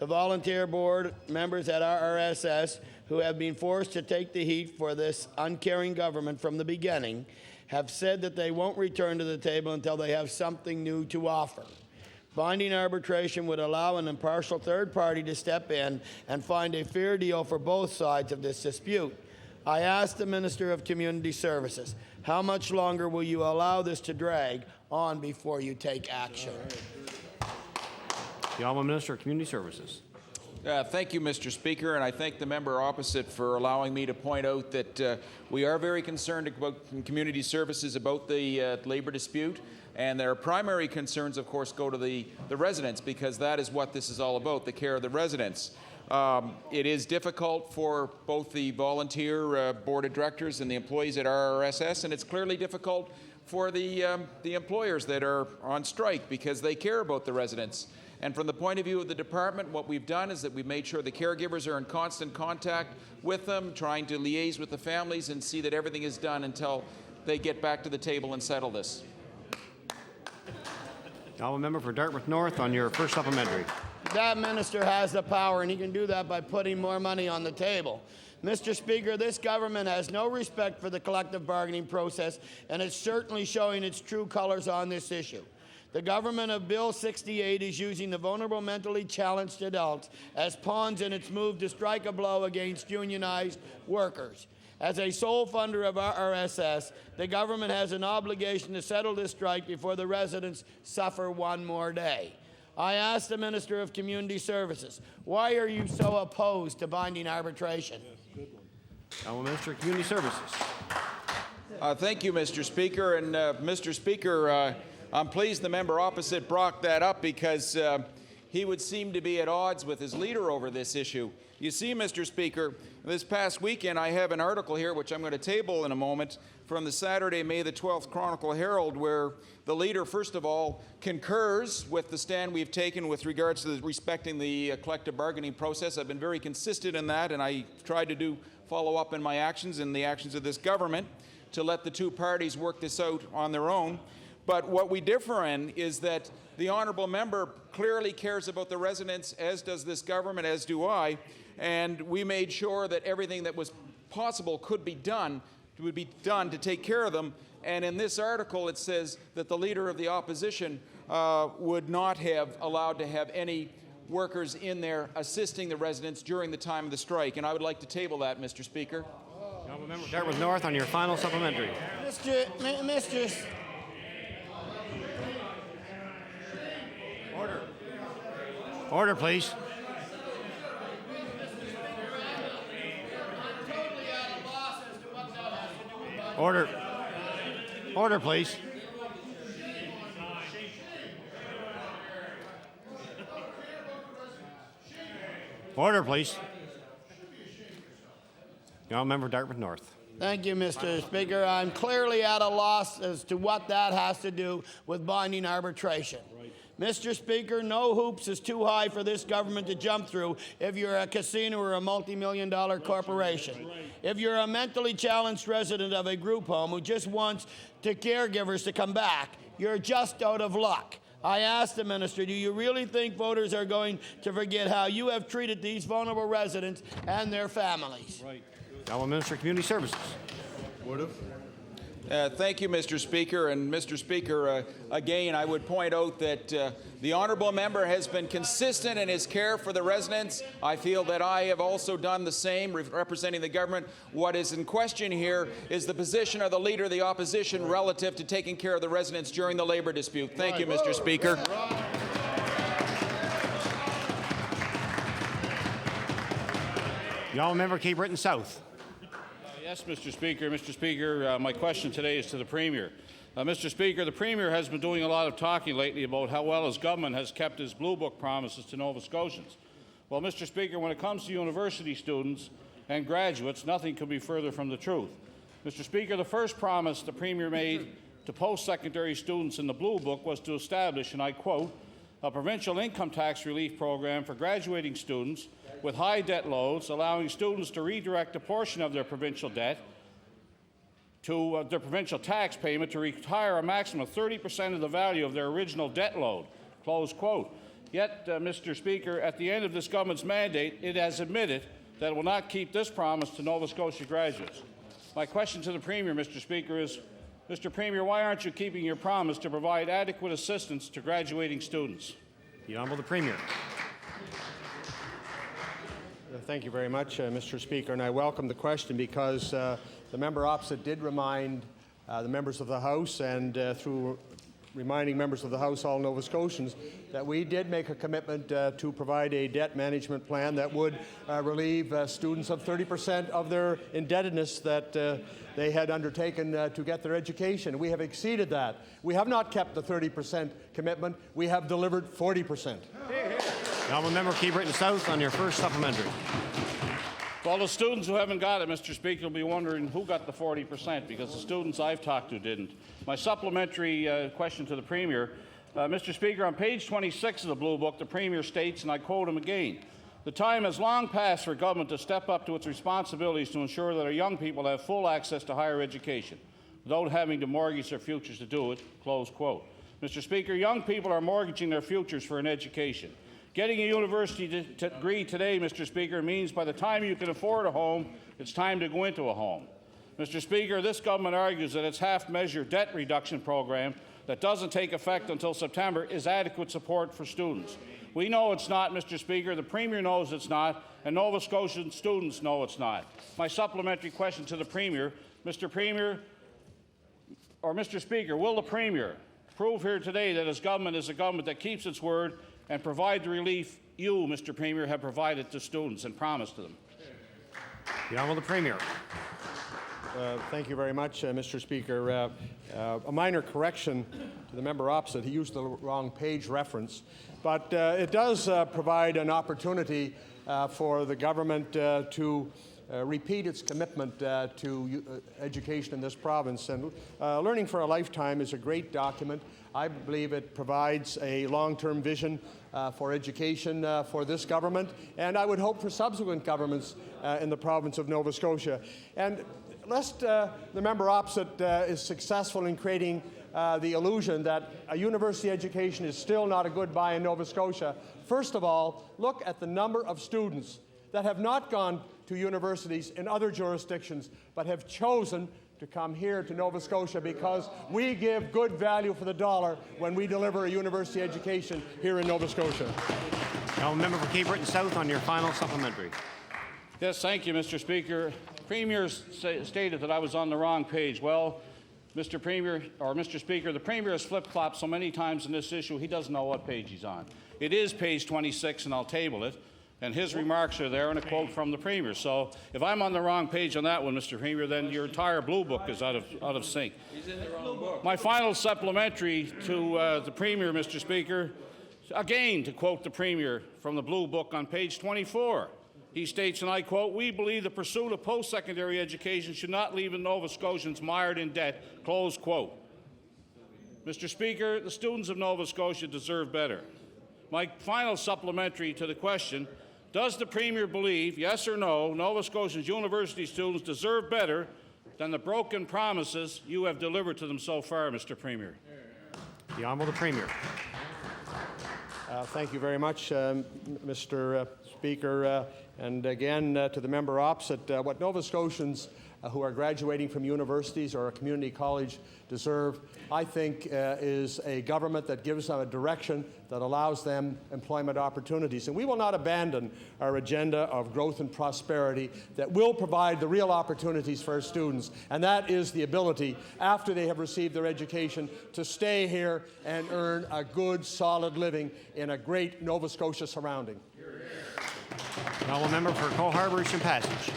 The volunteer board members at RRSS, who have been forced to take the heat for this uncaring government from the beginning, have said that they won't return to the table until they have something new to offer. Binding arbitration would allow an impartial third party to step in and find a fair deal for both sides of this dispute. I asked the Minister of Community Services, how much longer will you allow this to drag on before you take action? The Honourable Minister of Community Services. Thank you, Mr. Speaker, and I thank the member opposite for allowing me to point out that we are very concerned about community services about the labour dispute, and their primary concerns, of course, go to the residents, because that is what this is all about, the care of the residents. It is difficult for both the volunteer board of directors and the employees at RRSS, and it's clearly difficult for the employers that are on strike, because they care about the residents. And from the point of view of the department, what we've done is that we've made sure the caregivers are in constant contact with them, trying to liaise with the families and see that everything is done until they get back to the table and settle this. Honourable Member for Dartmouth North on your first supplementary. That minister has the power, and he can do that by putting more money on the table. Mr. Speaker, this government has no respect for the collective bargaining process, and it's certainly showing its true colors on this issue. The government of Bill 68 is using the vulnerable mentally challenged adults as pawns in its move to strike a blow against unionized workers. As a sole funder of RRSS, the government has an obligation to settle this strike before the residents suffer one more day. I asked the Minister of Community Services, why are you so opposed to binding arbitration? Honourable Minister of Community Services. Thank you, Mr. Speaker. And Mr. Speaker, I'm pleased the member opposite brought that up, because he would seem to be at odds with his leader over this issue. You see, Mr. Speaker, this past weekend I have an article here, which I'm going to table in a moment, from the Saturday, May the 12th Chronicle Herald, where the leader, first of all, concurs with the stand we've taken with regards to respecting the collective bargaining process. I've been very consistent in that, and I tried to follow up in my actions and the actions of this government to let the two parties work this out on their own. But what we differ in is that the honourable member clearly cares about the residents, as does this government, as do I, and we made sure that everything that was possible would be done to take care of them. And in this article it says that the leader of the opposition would not have allowed to have any workers in there assisting the residents during the time of the strike. And I would like to table that, Mr. Speaker. Honourable Member Dartmouth North on your final supplementary. Mr. Order. Order, please. Order. Order, please. Order, please. Honourable Member Dartmouth North. Thank you, Mr. Speaker. I'm clearly at a loss as to what that has to do with binding arbitration. Mr. Speaker, no hoops is too high for this government to jump through if you're a casino or a multi-million-dollar corporation. If you're a mentally challenged resident of a group home who just wants the caregivers to come back, you're just out of luck. I asked the minister, do you really think voters are going to forget how you have treated these vulnerable residents and their families? Right. Honourable Minister of Community Services. Thank you, Mr. Speaker. And Mr. Speaker, again, I would point out that the honourable member has been consistent in his care for the residents. I feel that I have also done the same, representing the government. What is in question here is the position of the Leader of the Opposition relative to taking care of the residents during the labour dispute. Thank you, Mr. Speaker. The honourable member Cape Breton South. Yes, Mr. Speaker. Mr. Speaker, my question today is to the Premier. Mr. Speaker, the Premier has been doing a lot of talking lately about how well his government has kept his Blue Book promises to Nova Scotians. Well, Mr. Speaker, when it comes to university students and graduates, nothing could be further from the truth. Mr. Speaker, the first promise the Premier made to post-secondary students in the Blue Book was to establish, and I quote, a provincial income tax relief program for graduating students with high debt loads, allowing students to redirect a portion of their provincial debt to their provincial tax payment to retire a maximum of 30% of the value of their original debt load, close quote. Yet, Mr. Speaker, at the end of this government's mandate, it has admitted that it will not keep this promise to Nova Scotia graduates. My question to the Premier, Mr. Speaker, is Mr. Premier, why aren't you keeping your promise to provide adequate assistance to graduating students? The Honourable the Premier. Thank you very much, Mr. Speaker, and I welcome the question because the member opposite did remind the members of the House and through reminding members of the House, all Nova Scotians, that we did make a commitment to provide a debt management plan that would relieve students of 30% of their indebtedness that they had undertaken to get their education. We have exceeded that. We have not kept the 30% commitment. We have delivered 40%. The Honourable Member for Cape Breton South on your first supplementary. Well, the students who haven't got it, Mr. Speaker, will be wondering who got the 40%, because the students I've talked to didn't. My supplementary question to the Premier, Mr. Speaker, on page 26 of the Blue Book, the Premier states, and I quote him again, "The time has long passed for government to step up to its responsibilities to ensure that our young people have full access to higher education, without having to mortgage their futures to do it," close quote. Mr. Speaker, young people are mortgaging their futures for an education. Getting a university degree today, Mr. Speaker, means by the time you can afford a home, it's time to go into a home. Mr. Speaker, this government argues that its half-measure debt reduction program that doesn't take effect until September is adequate support for students. We know it's not, Mr. Speaker. The Premier knows it's not, and Nova Scotian students know it's not. My supplementary question to the Premier, Mr. Speaker, will the Premier prove here today that his government is a government that keeps its word and provide the relief you, Mr. Premier, have provided to students and promised to them? The Honourable the Premier. Thank you very much, Mr. Speaker. A minor correction to the member opposite. He used the wrong page reference, but it does provide an opportunity for the government to repeat its commitment to education in this province. And Learning for a Lifetime is a great document. I believe it provides a long-term vision for education for this government, and I would hope for subsequent governments in the province of Nova Scotia. And lest the member opposite is successful in creating the illusion that a university education is still not a good buy in Nova Scotia, first of all, look at the number of students that have not gone to universities in other jurisdictions but have chosen to come here to Nova Scotia because we give good value for the dollar when we deliver a university education here in Nova Scotia. Now, member for Cape Breton South on your final supplementary. Yes, thank you, Mr. Speaker. Premier stated that I was on the wrong page. Well, Mr. Speaker, the Premier has flip-flopped so many times on this issue, he doesn't know what page he's on. It is page 26, and I'll table it. And his remarks are there, and a quote from the Premier. So if I'm on the wrong page on that one, Mr. Premier, then your entire Blue Book is out of sync. He's in the wrong book. My final supplementary to the Premier, Mr. Speaker, again to quote the Premier from the Blue Book on page 24. He states, and I quote, "We believe the pursuit of post-secondary education should not leave Nova Scotians mired in debt," close quote. Mr. Speaker, the students of Nova Scotia deserve better. My final supplementary to the question, does the Premier believe, yes or no, Nova Scotia's university students deserve better than the broken promises you have delivered to them so far, Mr. Premier? The Honourable the Premier. Thank you very much, Mr. Speaker. And again, to the member opposite, what Nova Scotians who are graduating from universities or a community college deserve, I think, is a government that gives them a direction that allows them employment opportunities. And we will not abandon our agenda of growth and prosperity that will provide the real opportunities for our students, and that is the ability, after they have received their education, to stay here and earn a good, solid living in a great Nova Scotia surrounding. The Honourable Member for Cole Harbour and Passage.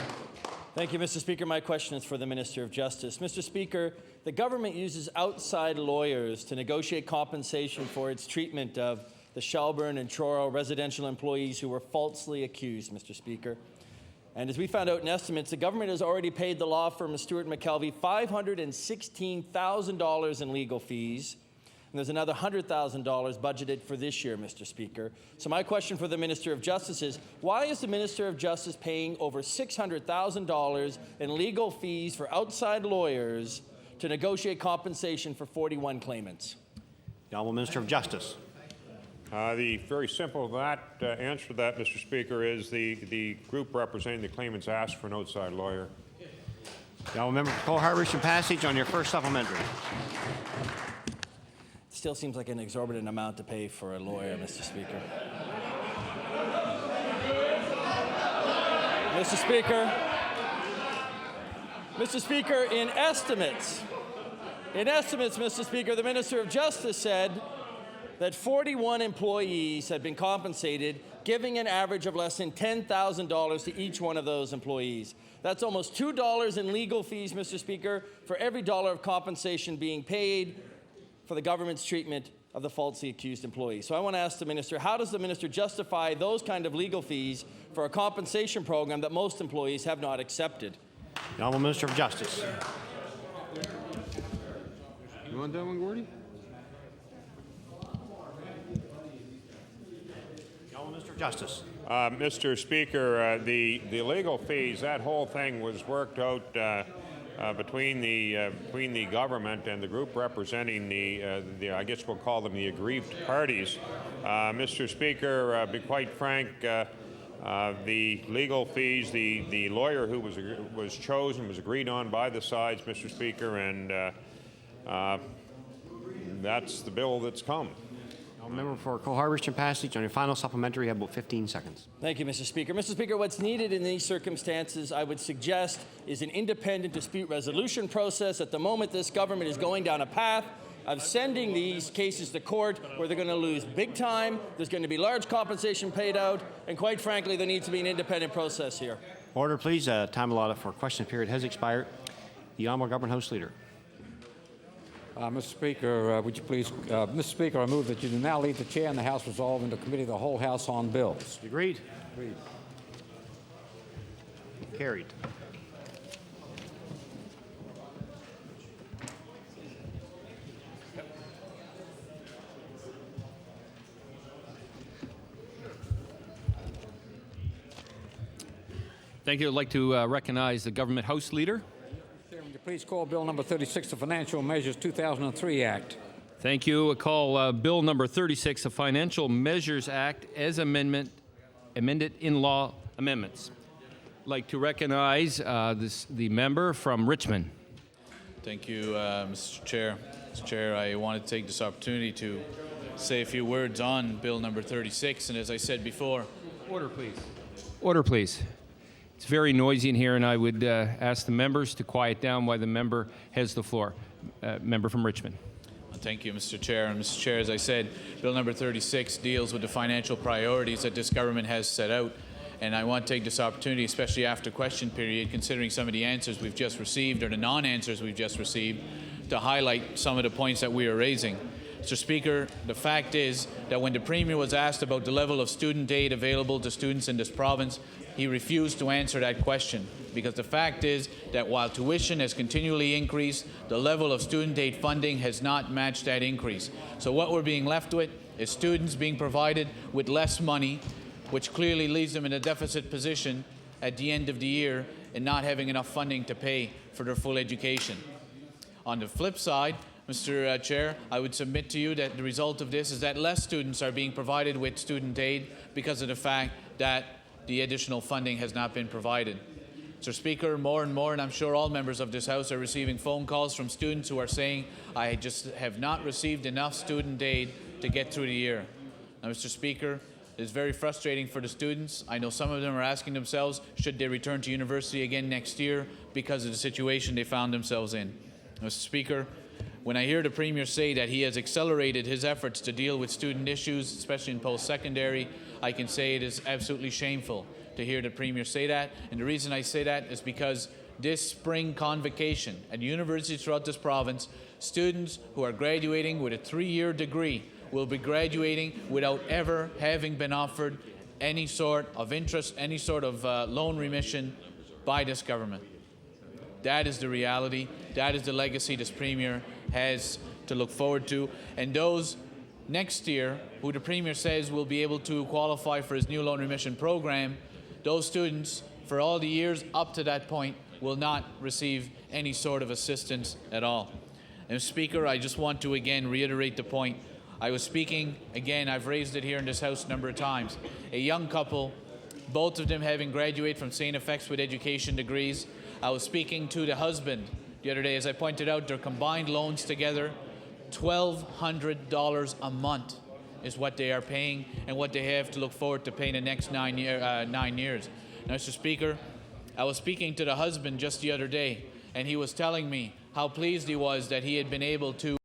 Thank you, Mr. Speaker. My question is for the Minister of Justice. Mr. Speaker, the government uses outside lawyers to negotiate compensation for its treatment of the Shelburne and Truro residential employees who were falsely accused, Mr. Speaker. And as we found out in estimates, the government has already paid the law firm of Stewart McKelvey $516,000 in legal fees. And there's another $100,000 budgeted for this year, Mr. Speaker. So my question for the Minister of Justice is, why is the Minister of Justice paying over $600,000 in legal fees for outside lawyers to negotiate compensation for 41 claimants? The Honourable Minister of Justice. The very simple answer to that, Mr. Speaker, is the group representing the claimants asked for an outside lawyer. The honourable member for Cole Harbour and Passage on your first supplementary. Still seems like an exorbitant amount to pay for a lawyer, Mr. Speaker. Mr. Speaker, in estimates, Mr. Speaker, the Minister of Justice said that 41 employees had been compensated, giving an average of less than $10,000 to each one of those employees. That's almost $2 in legal fees, Mr. Speaker, for every dollar of compensation being paid for the government's treatment of the falsely accused employees. So I want to ask the minister, how does the minister justify those kind of legal fees for a compensation program that most employees have not accepted? The honourable Minister of Justice. You want that one, Gordy? The honourable Minister of Justice. Mr. Speaker, the legal fees, that whole thing was worked out between the government and the group representing the I guess we'll call them the aggrieved parties. Mr. Speaker, be quite frank, the legal fees, the lawyer who was chosen was agreed on by the sides, Mr. Speaker, and that's the bill that's come. Member for Cole Harbour and Passage on your final supplementary, you have about 15 seconds. Thank you, Mr. Speaker. Mr. Speaker, what's needed in these circumstances, I would suggest, is an independent dispute resolution process. At the moment, this government is going down a path of sending these cases to court where they're going to lose big time, there's going to be large compensation paid out, and quite frankly, there needs to be an independent process here. Order, please. Time allotted for question period has expired. The Honourable Government House Leader. Mr. Speaker, would you please, Mr. Speaker, I move that you do now leave the chair and the House resolve into committee of the whole House on bills. Agreed. Agreed. Carried. Thank you. I'd like to recognize the Government House Leader. Would you please call Bill number 36, the Financial Measures 2003 Act? Thank you. I call Bill number 36, the Financial Measures Act, as amended in law amendments. I'd like to recognize the member from Richmond. Thank you, Mr. Chair. Mr. Chair, I want to take this opportunity to say a few words on Bill number 36, and as I said before... Order, please. Order, please. It's very noisy in here, and I would ask the members to quiet down while the member has the floor. Member from Richmond. Thank you, Mr. Chair. And Mr. Chair, as I said, Bill number 36 deals with the financial priorities that this government has set out. And I want to take this opportunity, especially after question period, considering some of the answers we've just received or the non-answers we've just received, to highlight some of the points that we are raising. Mr. Speaker, the fact is that when the Premier was asked about the level of student aid available to students in this province, he refused to answer that question, because the fact is that while tuition has continually increased, the level of student aid funding has not matched that increase. So what we're being left with is students being provided with less money, which clearly leaves them in a deficit position at the end of the year and not having enough funding to pay for their full education. On the flip side, Mr. Chair, I would submit to you that the result of this is that less students are being provided with student aid because of the fact that the additional funding has not been provided. Mr. Speaker, more and more, and I'm sure all members of this House are receiving phone calls from students who are saying, I just have not received enough student aid to get through the year. Now, Mr. Speaker, it is very frustrating for the students. I know some of them are asking themselves, should they return to university again next year because of the situation they found themselves in. Mr. Speaker, when I hear the Premier say that he has accelerated his efforts to deal with student issues, especially in post-secondary, I can say it is absolutely shameful to hear the Premier say that. And the reason I say that is because this spring convocation at universities throughout this province, students who are graduating with a 3-year degree will be graduating without ever having been offered any sort of interest, any sort of loan remission by this government. That is the reality. That is the legacy this Premier has to look forward to. And those next year, who the Premier says will be able to qualify for his new loan remission program, those students, for all the years up to that point, will not receive any sort of assistance at all. And Speaker, I just want to again reiterate the point. I was speaking, again, I've raised it here in this House a number of times. A young couple, both of them having graduated from St. FX with education degrees. I was speaking to the husband the other day. As I pointed out, their combined loans together, $1,200 a month is what they are paying and what they have to look forward to paying the next 9 years. Now, Mr. Speaker, I was speaking to the husband just the other day, and he was telling me how pleased he was that he had been able to